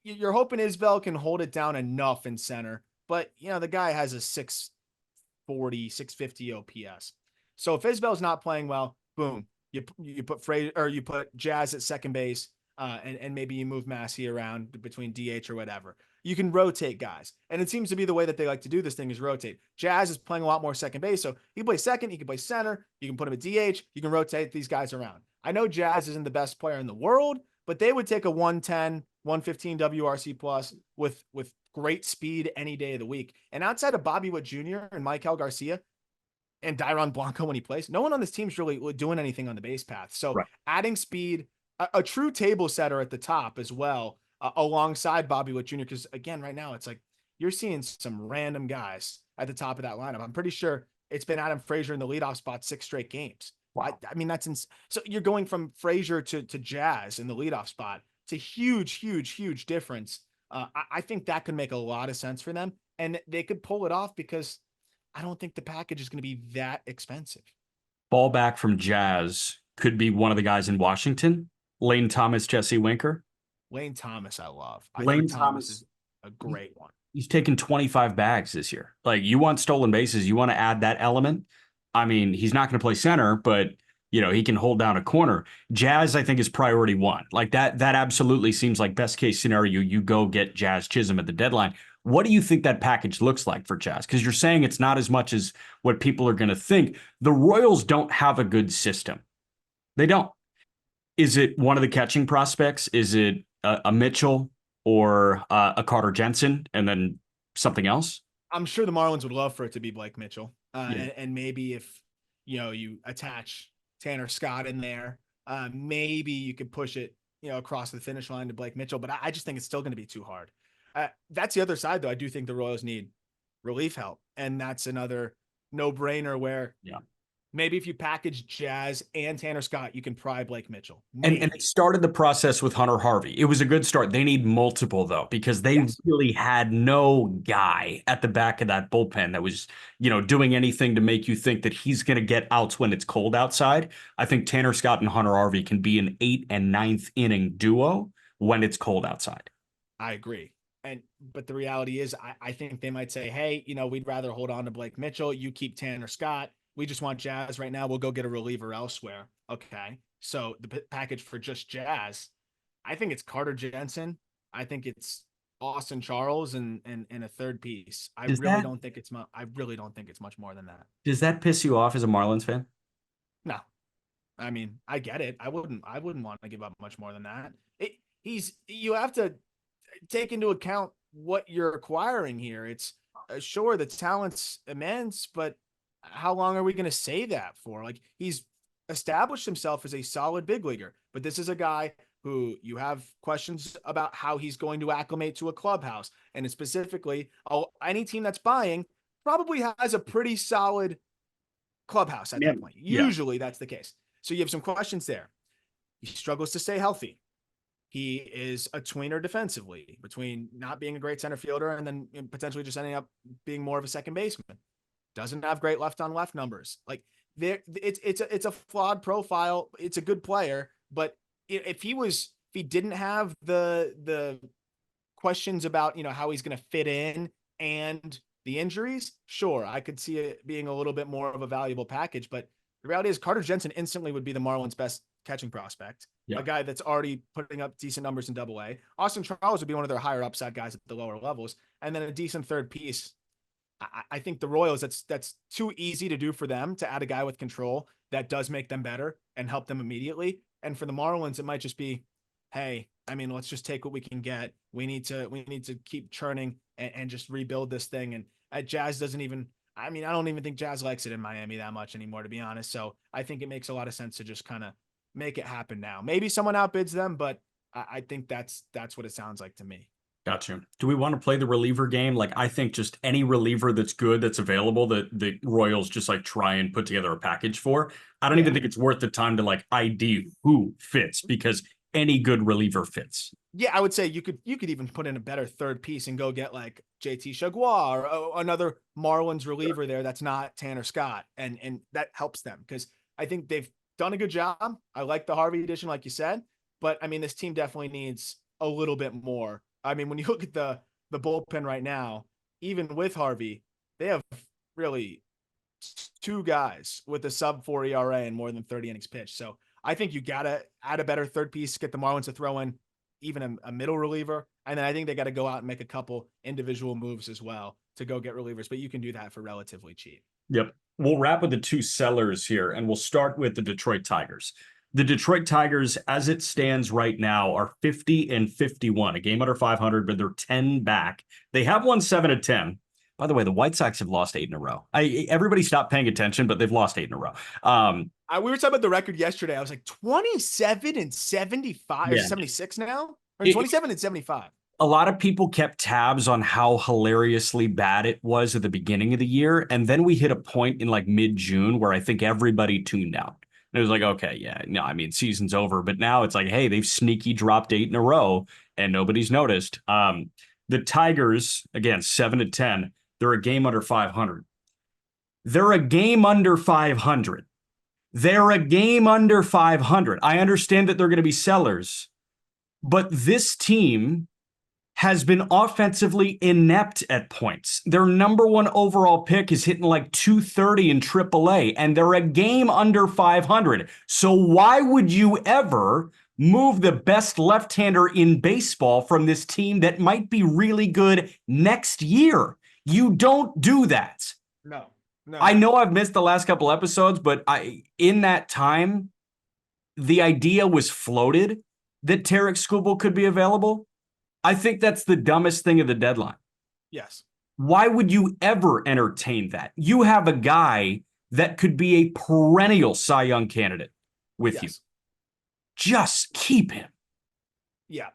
you're hoping Isbell can hold it down enough in center, but the guy has a 640, 650 OPS. So if Isbell's not playing well, boom, you put Frazier or you put Jazz at second base, and maybe you move Massey around between DH or whatever. You can rotate guys. And it seems to be the way that they like to do this thing is rotate. Jazz is playing a lot more second base. So he can play second, he can play center, you can put him at DH, you can rotate these guys around. I know Jazz isn't the best player in the world, but they would take a 110, 115 WRC plus with great speed any day of the week. And outside of Bobby Witt Jr. and Maikel Garcia and Dairon Blanco when he plays, no one on this team's really doing anything on the base path. So right. Adding speed, a true table setter at the top as well, alongside Bobby Witt Jr. Because again, right now it's like you're seeing some random guys at the top of that lineup. I'm pretty sure it's been Adam Frazier in the leadoff spot 6 straight games. Wow. I mean, so you're going from Frazier to Jazz in the leadoff spot. It's a huge difference. I think that could make a lot of sense for them, and they could pull it off because I don't think the package is going to be that expensive. Ball back from Jazz could be one of the guys in Washington. Lane Thomas, Jesse Winker. Lane Thomas, I love. Lane Thomas is a great one. He's taken 25 bags this year. Like, you want stolen bases, you want to add that element. I mean, he's not going to play center, but he can hold down a corner. Jazz, I think, is priority one. Like that absolutely seems like best case scenario. You go get Jazz Chisholm at the deadline. What do you think that package looks like for Jazz? Because you're saying it's not as much as what people are going to think. The Royals don't have a good system. They don't. Is it one of the catching prospects? Is it a Mitchell or a Carter Jensen and then something else? I'm sure the Marlins would love for it to be Blake Mitchell. And maybe if, you attach Tanner Scott in there, maybe you could push it, across the finish line to Blake Mitchell. But I just think it's still going to be too hard. That's the other side, though. I do think the Royals need relief help. And that's another no-brainer where maybe if you package Jazz and Tanner Scott, you can pry Blake Mitchell. And it started the process with Hunter Harvey. It was a good start. They need multiple, though, because they really had no guy at the back of that bullpen that was, doing anything to make you think that he's going to get outs when it's cold outside. I think Tanner Scott and Hunter Harvey can be an 8th and 9th inning duo when it's cold outside. I agree. But the reality is, I think they might say, hey, we'd rather hold on to Blake Mitchell. You keep Tanner Scott. We just want Jazz right now. We'll go get a reliever elsewhere. Okay. So the package for just Jazz, I think it's Carter Jensen. I think it's Austin Charles and a third piece. Does that I really don't think it's much more than that. does that piss you off as a Marlins fan? No, I mean, I get it. I wouldn't want to give up much more than that. You have to take into account what you're acquiring here. It's sure the talent's immense, but how long are we going to say that for? Like, he's established himself as a solid big leaguer, but this is a guy who you have questions about how he's going to acclimate to a clubhouse. And specifically, any team that's buying probably has a pretty solid clubhouse at Yeah. that point. Yeah. Usually that's the case. So you have some questions there. He struggles to stay healthy. He is a tweener defensively between not being a great center fielder and then potentially just ending up being more of a second baseman. Doesn't have great left on left numbers. Like, it's a flawed profile. It's a good player, but if he didn't have the questions about how he's going to fit in and the injuries, sure, I could see it being a little bit more of a valuable package. But the reality is, Carter Jensen instantly would be the Marlins' best catching prospect. Yeah. A guy that's already putting up decent numbers in Double A. Austin Charles would be one of their higher upside guys at the lower levels, and then a decent third piece. I think the Royals, that's too easy to do for them to add a guy with control that does make them better and help them immediately. And for the Marlins, it might just be, hey, I mean, let's just take what we can get. We need to keep churning and just rebuild this thing. And Jazz doesn't even. I mean, I don't even think Jazz likes it in Miami that much anymore, to be honest. So I think it makes a lot of sense to just kind of make it happen now. Maybe someone outbids them, but I think that's what it sounds like to me. Gotcha. Do we want to play the reliever game? Like, I think just any reliever that's good, that's available, that the Royals just like try and put together a package for. I don't Yeah. even think it's worth the time to like ID who fits, because any good reliever fits. Yeah, I would say you could even put in a better third piece and go get like JT Chagua or another Marlins reliever there that's not Tanner Scott, and that helps them because I think they've done a good job. I like the Harvey edition, like you said, but I mean, this team definitely needs a little bit more. I mean, when you look at the bullpen right now, even with Harvey, they have really two guys with a sub 4 ERA and more than 30 innings pitched. So I think you gotta add a better third piece, get the Marlins to throw in even a middle reliever, and then I think they got to go out and make a couple individual moves as well to go get relievers. But you can do that for relatively cheap. Yep. We'll wrap with the two sellers here, and we'll start with the Detroit Tigers. The Detroit Tigers, as it stands right now, are 50 and 51, a game under 500, but they're 10 back. They have won 7 of 10. By the way, the White Sox have lost 8 in a row. Everybody stopped paying attention, but they've lost 8 in a row. We were talking about the record yesterday. I was like 27 and 75 or 76 now, or 27 and 75. A lot of people kept tabs on how hilariously bad it was at the beginning of the year. And then we hit a point in like mid-June where I think everybody tuned out. And it was like, okay, yeah, no, I mean, season's over. But now it's like, hey, they've sneaky dropped 8 in a row and nobody's noticed. The Tigers, again, 7 to 10, they're a game under 500. They're a game under 500. They're a game under 500. I understand that they're going to be sellers, but this team has been offensively inept at points. Their number one overall pick is hitting like 230 in AAA, and they're a game under 500. So why would you ever move the best left-hander in baseball from this team that might be really good next year? You don't do that. No. I know I've missed the last couple episodes, but in that time, the idea was floated that Tarek Skubal could be available. I think that's the dumbest thing of the deadline. Yes. Why would you ever entertain that? You have a guy that could be a perennial Cy Young candidate with you. Just keep him. Yeah.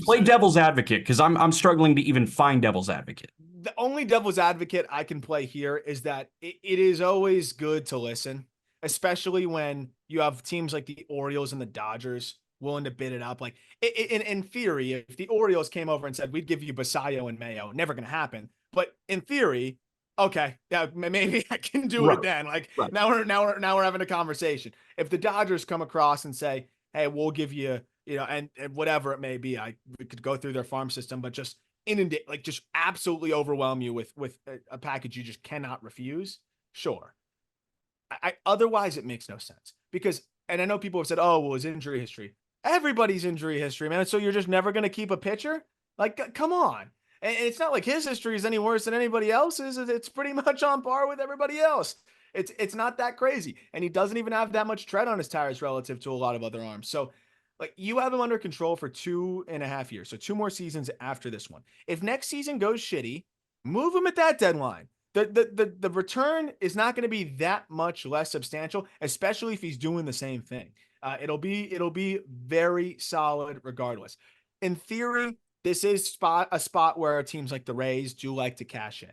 Play devil's advocate, because I'm struggling to even find devil's advocate. The only devil's advocate I can play here is that it is always good to listen, especially when you have teams like the Orioles and the Dodgers willing to bid it up. Like in theory, if the Orioles came over and said, we'd give you Basayo and Mayo, never going to happen. But in theory, okay, yeah, maybe I can do it then. Like now we're having a conversation. If the Dodgers come across and say, hey, we'll give you, and whatever it may be, we could go through their farm system, but just inundate, like just absolutely overwhelm you with a package you just cannot refuse. Sure. Otherwise it makes no sense because, and I know people have said, oh, well, his injury history. Everybody's injury history, man. So you're just never going to keep a pitcher? Like, come on. And it's not like his history is any worse than anybody else's. It's pretty much on par with everybody else. It's not that crazy. And he doesn't even have that much tread on his tires relative to a lot of other arms. So, like, you have him under control for 2.5 years. So 2 more seasons after this one. If next season goes shitty, move him at that deadline. The return is not going to be that much less substantial, especially if he's doing the same thing. It'll be very solid regardless. In theory, this is a spot where teams like the Rays do like to cash in.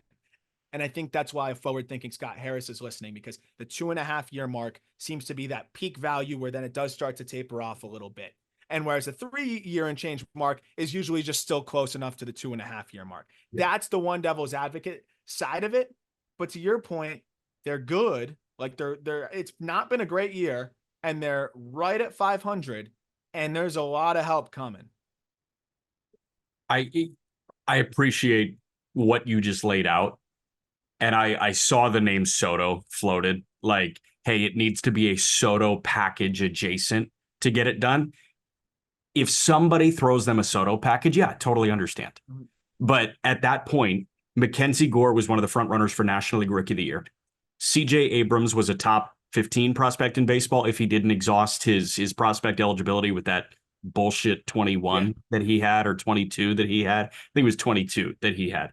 And I think that's why forward thinking Scott Harris is listening, because the 2.5 year mark seems to be that peak value where then it does start to taper off a little bit. And whereas the 3 year and change mark is usually just still close enough to the 2.5 year mark. Yeah. That's the one devil's advocate side of it. But to your point, they're good. Like it's not been a great year, and they're right at 500, and there's a lot of help coming. I I appreciate what you just laid out. And I saw the name Soto floated. Like, hey, it needs to be a Soto package adjacent to get it done. If somebody throws them a Soto package, yeah, totally understand. But at that point, Mackenzie Gore was one of the front runners for National League Rookie of the Year. CJ Abrams was a top 15 prospect in baseball if he didn't exhaust his prospect eligibility with that bullshit 21 that he had, or 22 that he had. I think it was 22 that he had.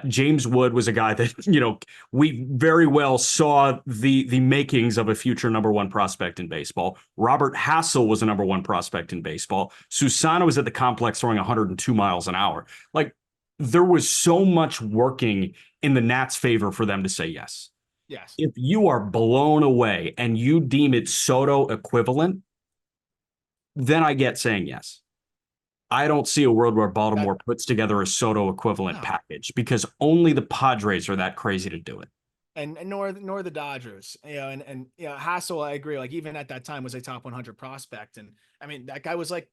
James Wood was a guy that, we very well saw the makings of a future number one prospect in baseball. Robert Hassel was a number one prospect in baseball. Susana was at the complex throwing 102 miles an hour. Like, there was so much working in the Nats' favor for them to say yes. Yes. If you are blown away and you deem it Soto equivalent, then I get saying yes. I don't see a world where Baltimore puts together a Soto equivalent package, because only the Padres are that crazy to do it. And nor the Dodgers, and Hassel, I agree. Like, even at that time was a top 100 prospect. And I mean, that guy was like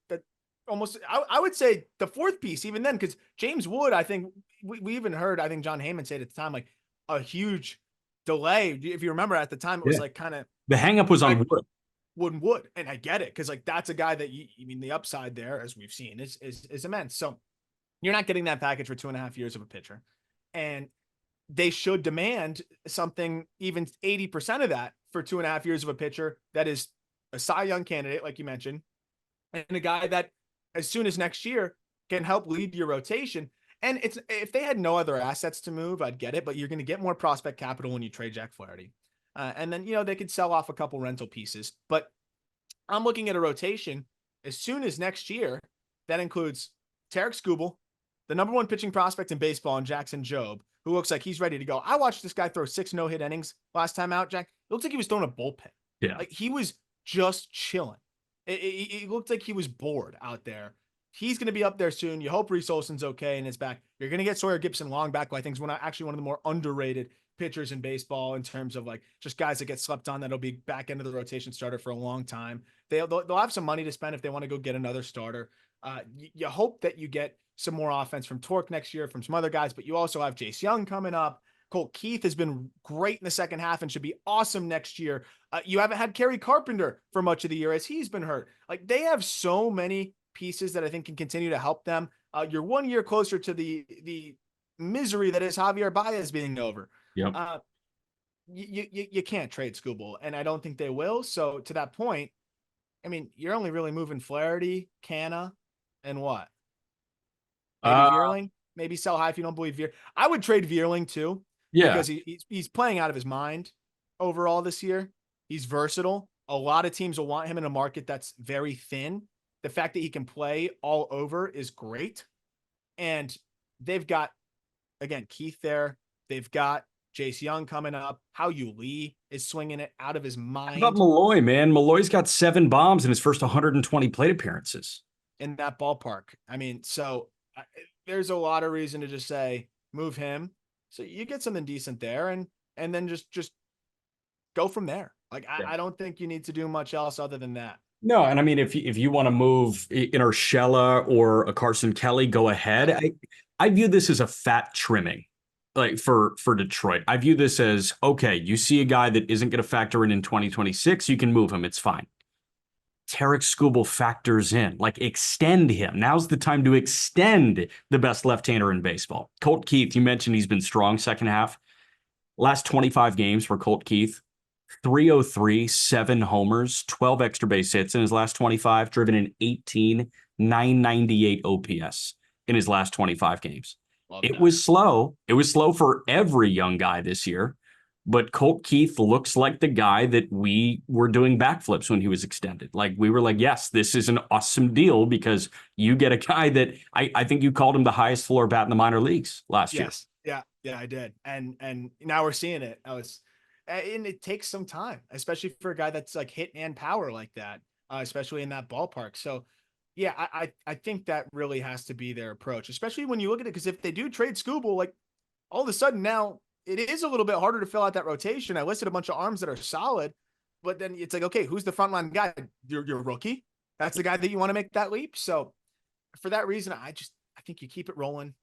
almost, I would say the fourth piece even then, because James Wood, I think we even heard, I think John Heyman said at the time, like, a huge delay. If you remember at the time, it was like kind of the hangup was on Wood. Wood. And I get it, because like that's a guy that the upside there, as we've seen, is immense. So you're not getting that package for 2.5 years of a pitcher. And they should demand something, even 80% of that, for 2.5 years of a pitcher that is a Cy Young candidate, like you mentioned, and a guy that as soon as next year can help lead your rotation. And it's, if they had no other assets to move, I'd get it, but you're going to get more prospect capital when you trade Jack Flaherty. And then, they could sell off a couple rental pieces, but I'm looking at a rotation as soon as next year. That includes Tarek Skubal, the number one pitching prospect in baseball, and Jackson Jobe, who looks like he's ready to go. I watched this guy throw 6 no-hit innings last time out, Jack. It looks like he was throwing a bullpen. Yeah. Like, he was just chilling. It looked like he was bored out there. He's going to be up there soon. You hope Reese Olson's okay and is back. You're going to get Sawyer Gibson long back, who I think is actually one of the more underrated pitchers in baseball, in terms of like just guys that get slept on that'll be back into the rotation starter for a long time. They'll have some money to spend if they want to go get another starter. You hope that you get some more offense from Torque next year, from some other guys, but you also have Jace Young coming up. Colt Keith has been great in the second half and should be awesome next year. You haven't had Kerry Carpenter for much of the year as he's been hurt. Like, they have so many pieces that I think can continue to help them. You're 1 year closer to the misery that is Javier Baez being over. Yep. You can't trade Skubal, and I don't think they will. So to that point, I mean, you're only really moving Flaherty, Canna, and what? Maybe Vierling. Maybe sell high if you don't believe Veer. I would trade Vierling too. Yeah. Because he's playing out of his mind overall this year. He's versatile. A lot of teams will want him in a market that's very thin. The fact that he can play all over is great. And they've got, again, Keith there. They've got Jace Young coming up. How Yu Lee is swinging it out of his mind. How about Malloy, man? Malloy's got 7 bombs in his first 120 plate appearances. In that ballpark. I mean, so there's a lot of reason to just say, move him. So you get something decent there, and then just go from there. Like, I don't think you need to do much else other than that. No, and I mean, if you want to move in Urshela or a Carson Kelly, go ahead. I view this as a fat trimming, like for Detroit. I view this as, okay, you see a guy that isn't going to factor in 2026, you can move him. It's fine. Tarek Skubal factors in. Like, extend him. Now's the time to extend the best left-hander in baseball. Colt Keith, you mentioned he's been strong second half. Last 25 games for Colt Keith, 303, 7 homers, 12 extra base hits in his last 25, driven in 18, 998 OPS in his last 25 games. Love It that. was slow. It was slow for every young guy this year, but Colt Keith looks like the guy that we were doing backflips when he was extended. Like, we were like, yes, this is an awesome deal because you get a guy that I think you called him the highest floor bat in the minor leagues last year. Yes. Yeah. Yeah, I did. And now we're seeing it. And it takes some time, especially for a guy that's like hit and power like that, especially in that ballpark. So yeah, I think that really has to be their approach, especially when you look at it. Because if they do trade Scooble, like all of a sudden now it is a little bit harder to fill out that rotation. I listed a bunch of arms that are solid, but then it's like, okay, who's the frontline guy? Your rookie. That's the guy that you want to make that leap. So for that reason, I think you keep it rolling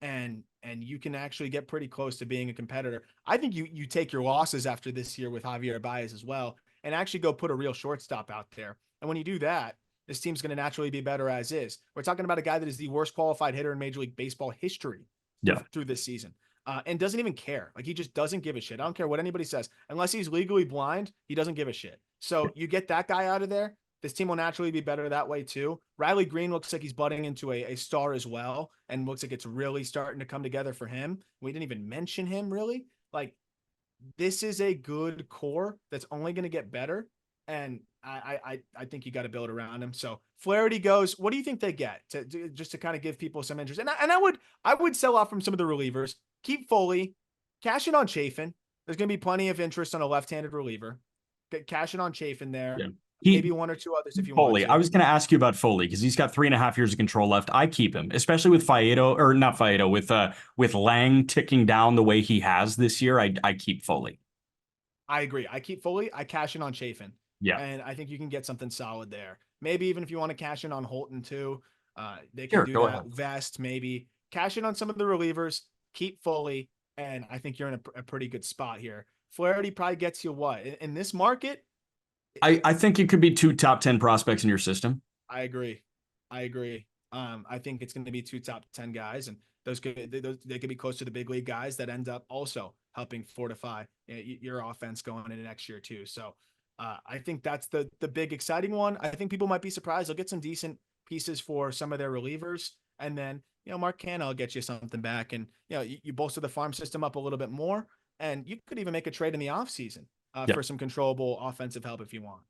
and you can actually get pretty close to being a competitor. I think you take your losses after this year with Javier Baez as well and actually go put a real shortstop out there. And when you do that, this team's going to naturally be better as is. We're talking about a guy that is the worst qualified hitter in Major League Baseball history Yeah. through this season. And doesn't even care. Like, he just doesn't give a shit. I don't care what anybody says. Unless he's legally blind, he doesn't give a shit. So you get that guy out of there, this team will naturally be better that way too. Riley Green looks like he's budding into a star as well, and looks like it's really starting to come together for him. We didn't even mention him really. Like, this is a good core that's only going to get better, and I think you got to build around him. So Flaherty goes. What do you think they get just to kind of give people some interest? And I would sell off from some of the relievers. Keep Foley, cash in on Chafin. There's going to be plenty of interest on a left-handed reliever. Get cash in on Chafin there. Yeah. Maybe one or two others if you want Foley. to. I was going to ask you about Foley because he's got 3.5 years of control left. I keep him, especially with Faedo or not Faedo with Lang ticking down the way he has this year. I keep Foley. I agree. I keep Foley. I cash in on Chafin. Yeah, And I think you can get something solid there. Maybe even if you want to cash in on Holton too, they can sure. do Go that. ahead. Vest, maybe cash in on some of the relievers, keep Foley, and I think you're in a pretty good spot here. Flaherty probably gets you what in this market. I think it could be 2 top 10 prospects in your system. I agree. I agree. I think it's going to be 2 top 10 guys, and they could be close to the big league guys that end up also helping fortify your offense going into next year too. So I think that's the big exciting one. I think people might be surprised. They'll get some decent pieces for some of their relievers, and then Mark Canha will get you something back, and you bolster the farm system up a little bit more, and you could even make a trade in the offseason Yeah. for some controllable offensive help if you want.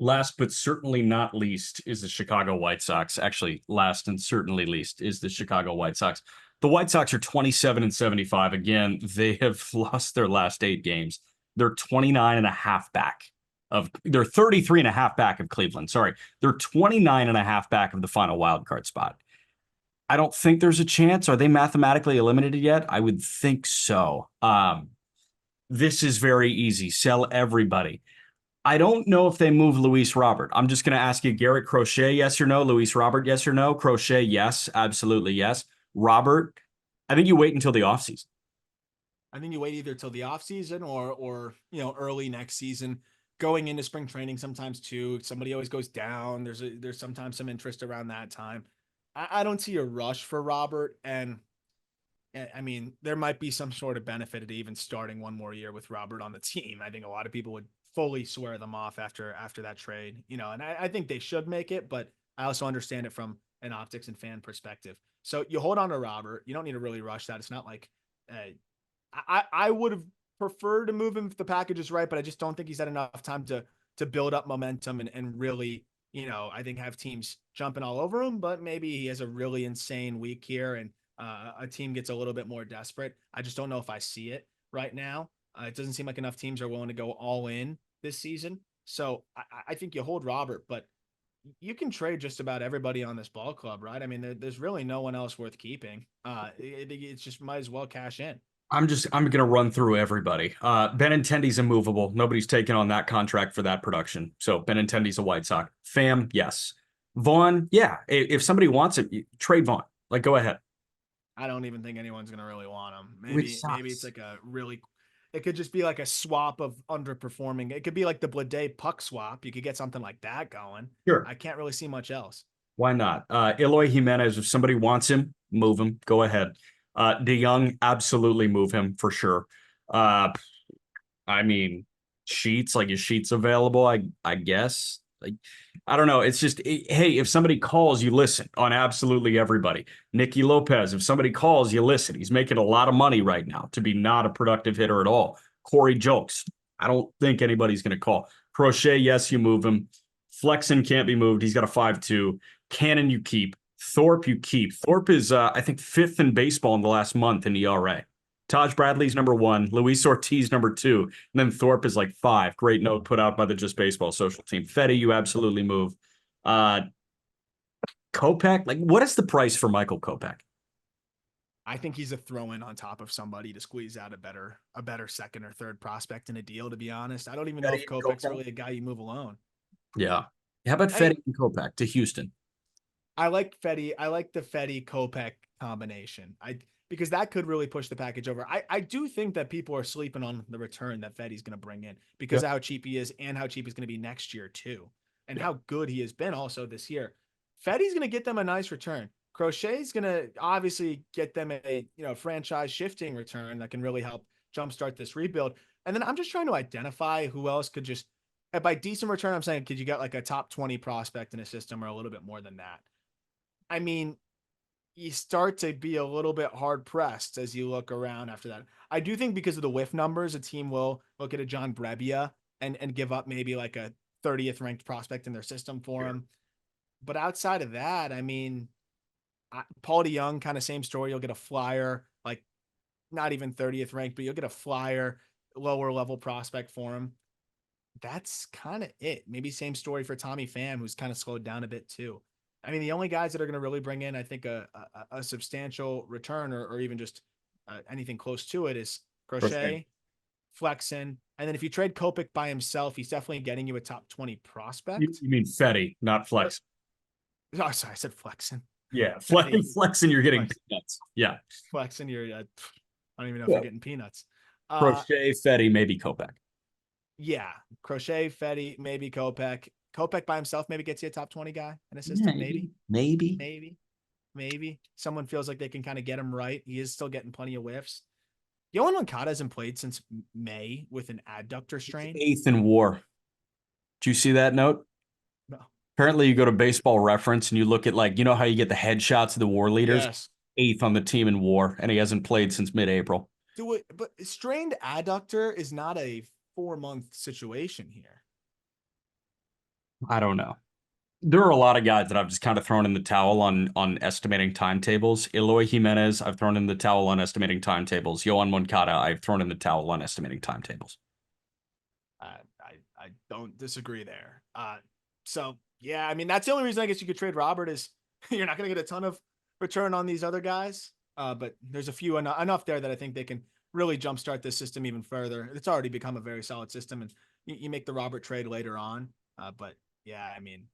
Last but certainly not least is the Chicago White Sox. Actually, last and certainly least is the Chicago White Sox. The White Sox are 27-75. Again, they have lost their last 8 games. They're 29 and a half back they're 33 and a half back of Cleveland. Sorry. They're 29 and a half back of the final wild card spot. I don't think there's a chance. Are they mathematically eliminated yet? I would think so. This is very easy. Sell everybody. I don't know if they move Luis Robert. I'm just going to ask you, Garrett Crochet, yes or no? Luis Robert, yes or no? Crochet, yes, absolutely yes. Robert, I think you wait until the offseason. I think you wait either till the offseason or early next season, going into spring training sometimes too. Somebody always goes down. There's sometimes some interest around that time. I don't see a rush for Robert, and I mean there might be some sort of benefit to even starting one more year with Robert on the team. I think a lot of people would fully swear them off after that trade, and I think they should make it, but I also understand it from an optics and fan perspective. So you hold on to Robert. You don't need to really rush that. It's not like I would have preferred to move him if the package is right, but I just don't think he's had enough time to build up momentum and really, I think have teams jumping all over him. But maybe he has a really insane week here and a team gets a little bit more desperate. I just don't know if I see it right now. It doesn't seem like enough teams are willing to go all in this season. So I think you hold Robert, but you can trade just about everybody on this ball club, right? I mean, there's really no one else worth keeping. It's just might as well cash in. I'm going to run through everybody. Benintendi's immovable. Nobody's taken on that contract for that production. So Benintendi's a White Sox. Pham, yes. Vaughn, yeah. If somebody wants it, trade Vaughn. Like, go ahead. I don't even think anyone's gonna really want him. Which Maybe it's sucks. like a really It could just be like a swap of underperforming. It could be like the Blade puck swap. You could get something like that going. Sure. I can't really see much else. Why not? Eloy Jimenez, if somebody wants him, move him. Go ahead. DeYoung, absolutely move him for sure. Uh, I mean, Sheets, like is Sheets available? I guess. Like, I don't know. It's just, hey, if somebody calls, you listen on absolutely everybody. Nicky Lopez, if somebody calls, you listen. He's making a lot of money right now to be not a productive hitter at all. Corey Jokes, I don't think anybody's going to call. Crochet, yes, you move him. Flexen can't be moved. He's got a 5.2. Cannon, you keep. Thorpe, you keep. Thorpe is, I think, fifth in baseball in the last month in ERA. Taj Bradley's number one, Luis Ortiz number two, and then Thorpe is like five. Great note put out by the Just Baseball social team. Fetty, you absolutely move. Uh Kopech, like what is the price for Michael Kopech? I think he's a throw in on top of somebody to squeeze out a better second or third prospect in a deal, to be honest. I don't even know Fetty if and Kopech's Kopech? really a guy you move alone. Yeah. How about I Fetty and Kopech to Houston? I like Fetty. I like the Fetty Kopech combination. Because that could really push the package over. I do think that people are sleeping on the return that Fetty's going to bring in Yeah. because of how cheap he is and how cheap he's going to be next year too, and Yeah. how good he has been also this year. Fetty's going to get them a nice return. Crochet's going to obviously get them a franchise shifting return that can really help jumpstart this rebuild. And then I'm just trying to identify who else could just by decent return. I'm saying could you get like a top 20 prospect in a system or a little bit more than that? I mean, you start to be a little bit hard pressed as you look around after that. I do think because of the whiff numbers, a team will look at a John Brebbia and give up maybe like a 30th ranked prospect in their system for Sure. him. But outside of that, I mean, Paul DeYoung, kind of same story. You'll get a flyer, like not even 30th ranked, but you'll get a flyer, lower level prospect for him. That's kind of it. Maybe same story for Tommy Pham, who's kind of slowed down a bit too. I mean, the only guys that are going to really bring in, I think, a substantial return or even just anything close to it is Crochet. Crochet, Flexen. And then if you trade Kopech by himself, he's definitely getting you a top 20 prospect. You mean Fetty, not Or, Flex. oh, sorry, I said Flexen. Yeah. Fetty, Flexing, you're getting Flex, peanuts. Yeah. Flexen, I don't even know if Yeah. you're getting peanuts. Uh, Crochet, Fetty, maybe Kopech. yeah, Crochet, Fetty, maybe Kopech. Kopech by himself maybe gets you a top 20 guy in a system, Maybe. maybe. Maybe. Maybe, maybe someone feels like they can kind of get him right. He is still getting plenty of whiffs. Yohan Moncada hasn't played since May with an adductor strain. Eighth in WAR. Do you see that note? No. Apparently, you go to Baseball Reference and you look at like you know how you get the headshots of the WAR leaders. Yes. Eighth on the team in WAR, and he hasn't played since mid-April. Do it, but strained adductor is not a 4 month situation here. I don't know. There are a lot of guys that I've just kind of thrown in the towel on estimating timetables. Eloy Jimenez, I've thrown in the towel on estimating timetables. Yohan Moncada, I've thrown in the towel on estimating timetables. I don't disagree there. So yeah, I mean that's the only reason I guess you could trade Robert is you're not going to get a ton of return on these other guys. But there's a few enough there that I think they can really jumpstart this system even further. It's already become a very solid system, and you make the Robert trade later on. But yeah, I mean,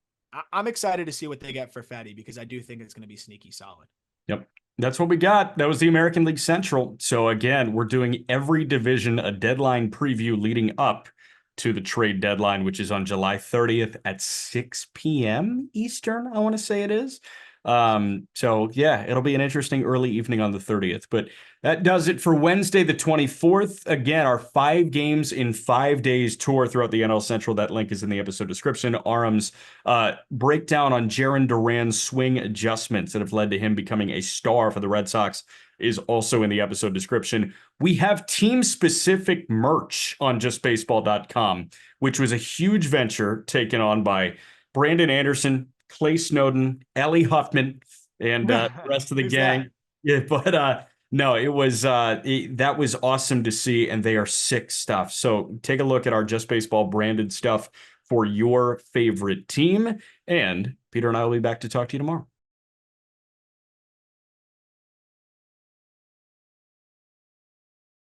I'm excited to see what they get for Fetty because I do think it's going to be sneaky solid. Yep. That's what we got. That was the American League Central. So again, we're doing every division a deadline preview leading up to the trade deadline, which is on July 30th at 6 p.m. Eastern, I want to say it is. So yeah, it'll be an interesting early evening on the 30th. But that does it for Wednesday, the 24th. Again, our 5 games in 5 days tour throughout the NL Central. That link is in the episode description. Arum's breakdown on Jarren Duran's swing adjustments that have led to him becoming a star for the Red Sox is also in the episode description. We have team-specific merch on justbaseball.com, which was a huge venture taken on by Brandon Anderson, Clay Snowden, Ellie Huffman, and the rest of the Who's gang. that? Yeah, but no, it was that was awesome to see, and they are sick stuff. So take a look at our Just Baseball branded stuff for your favorite team. And Peter and I will be back to talk to you tomorrow.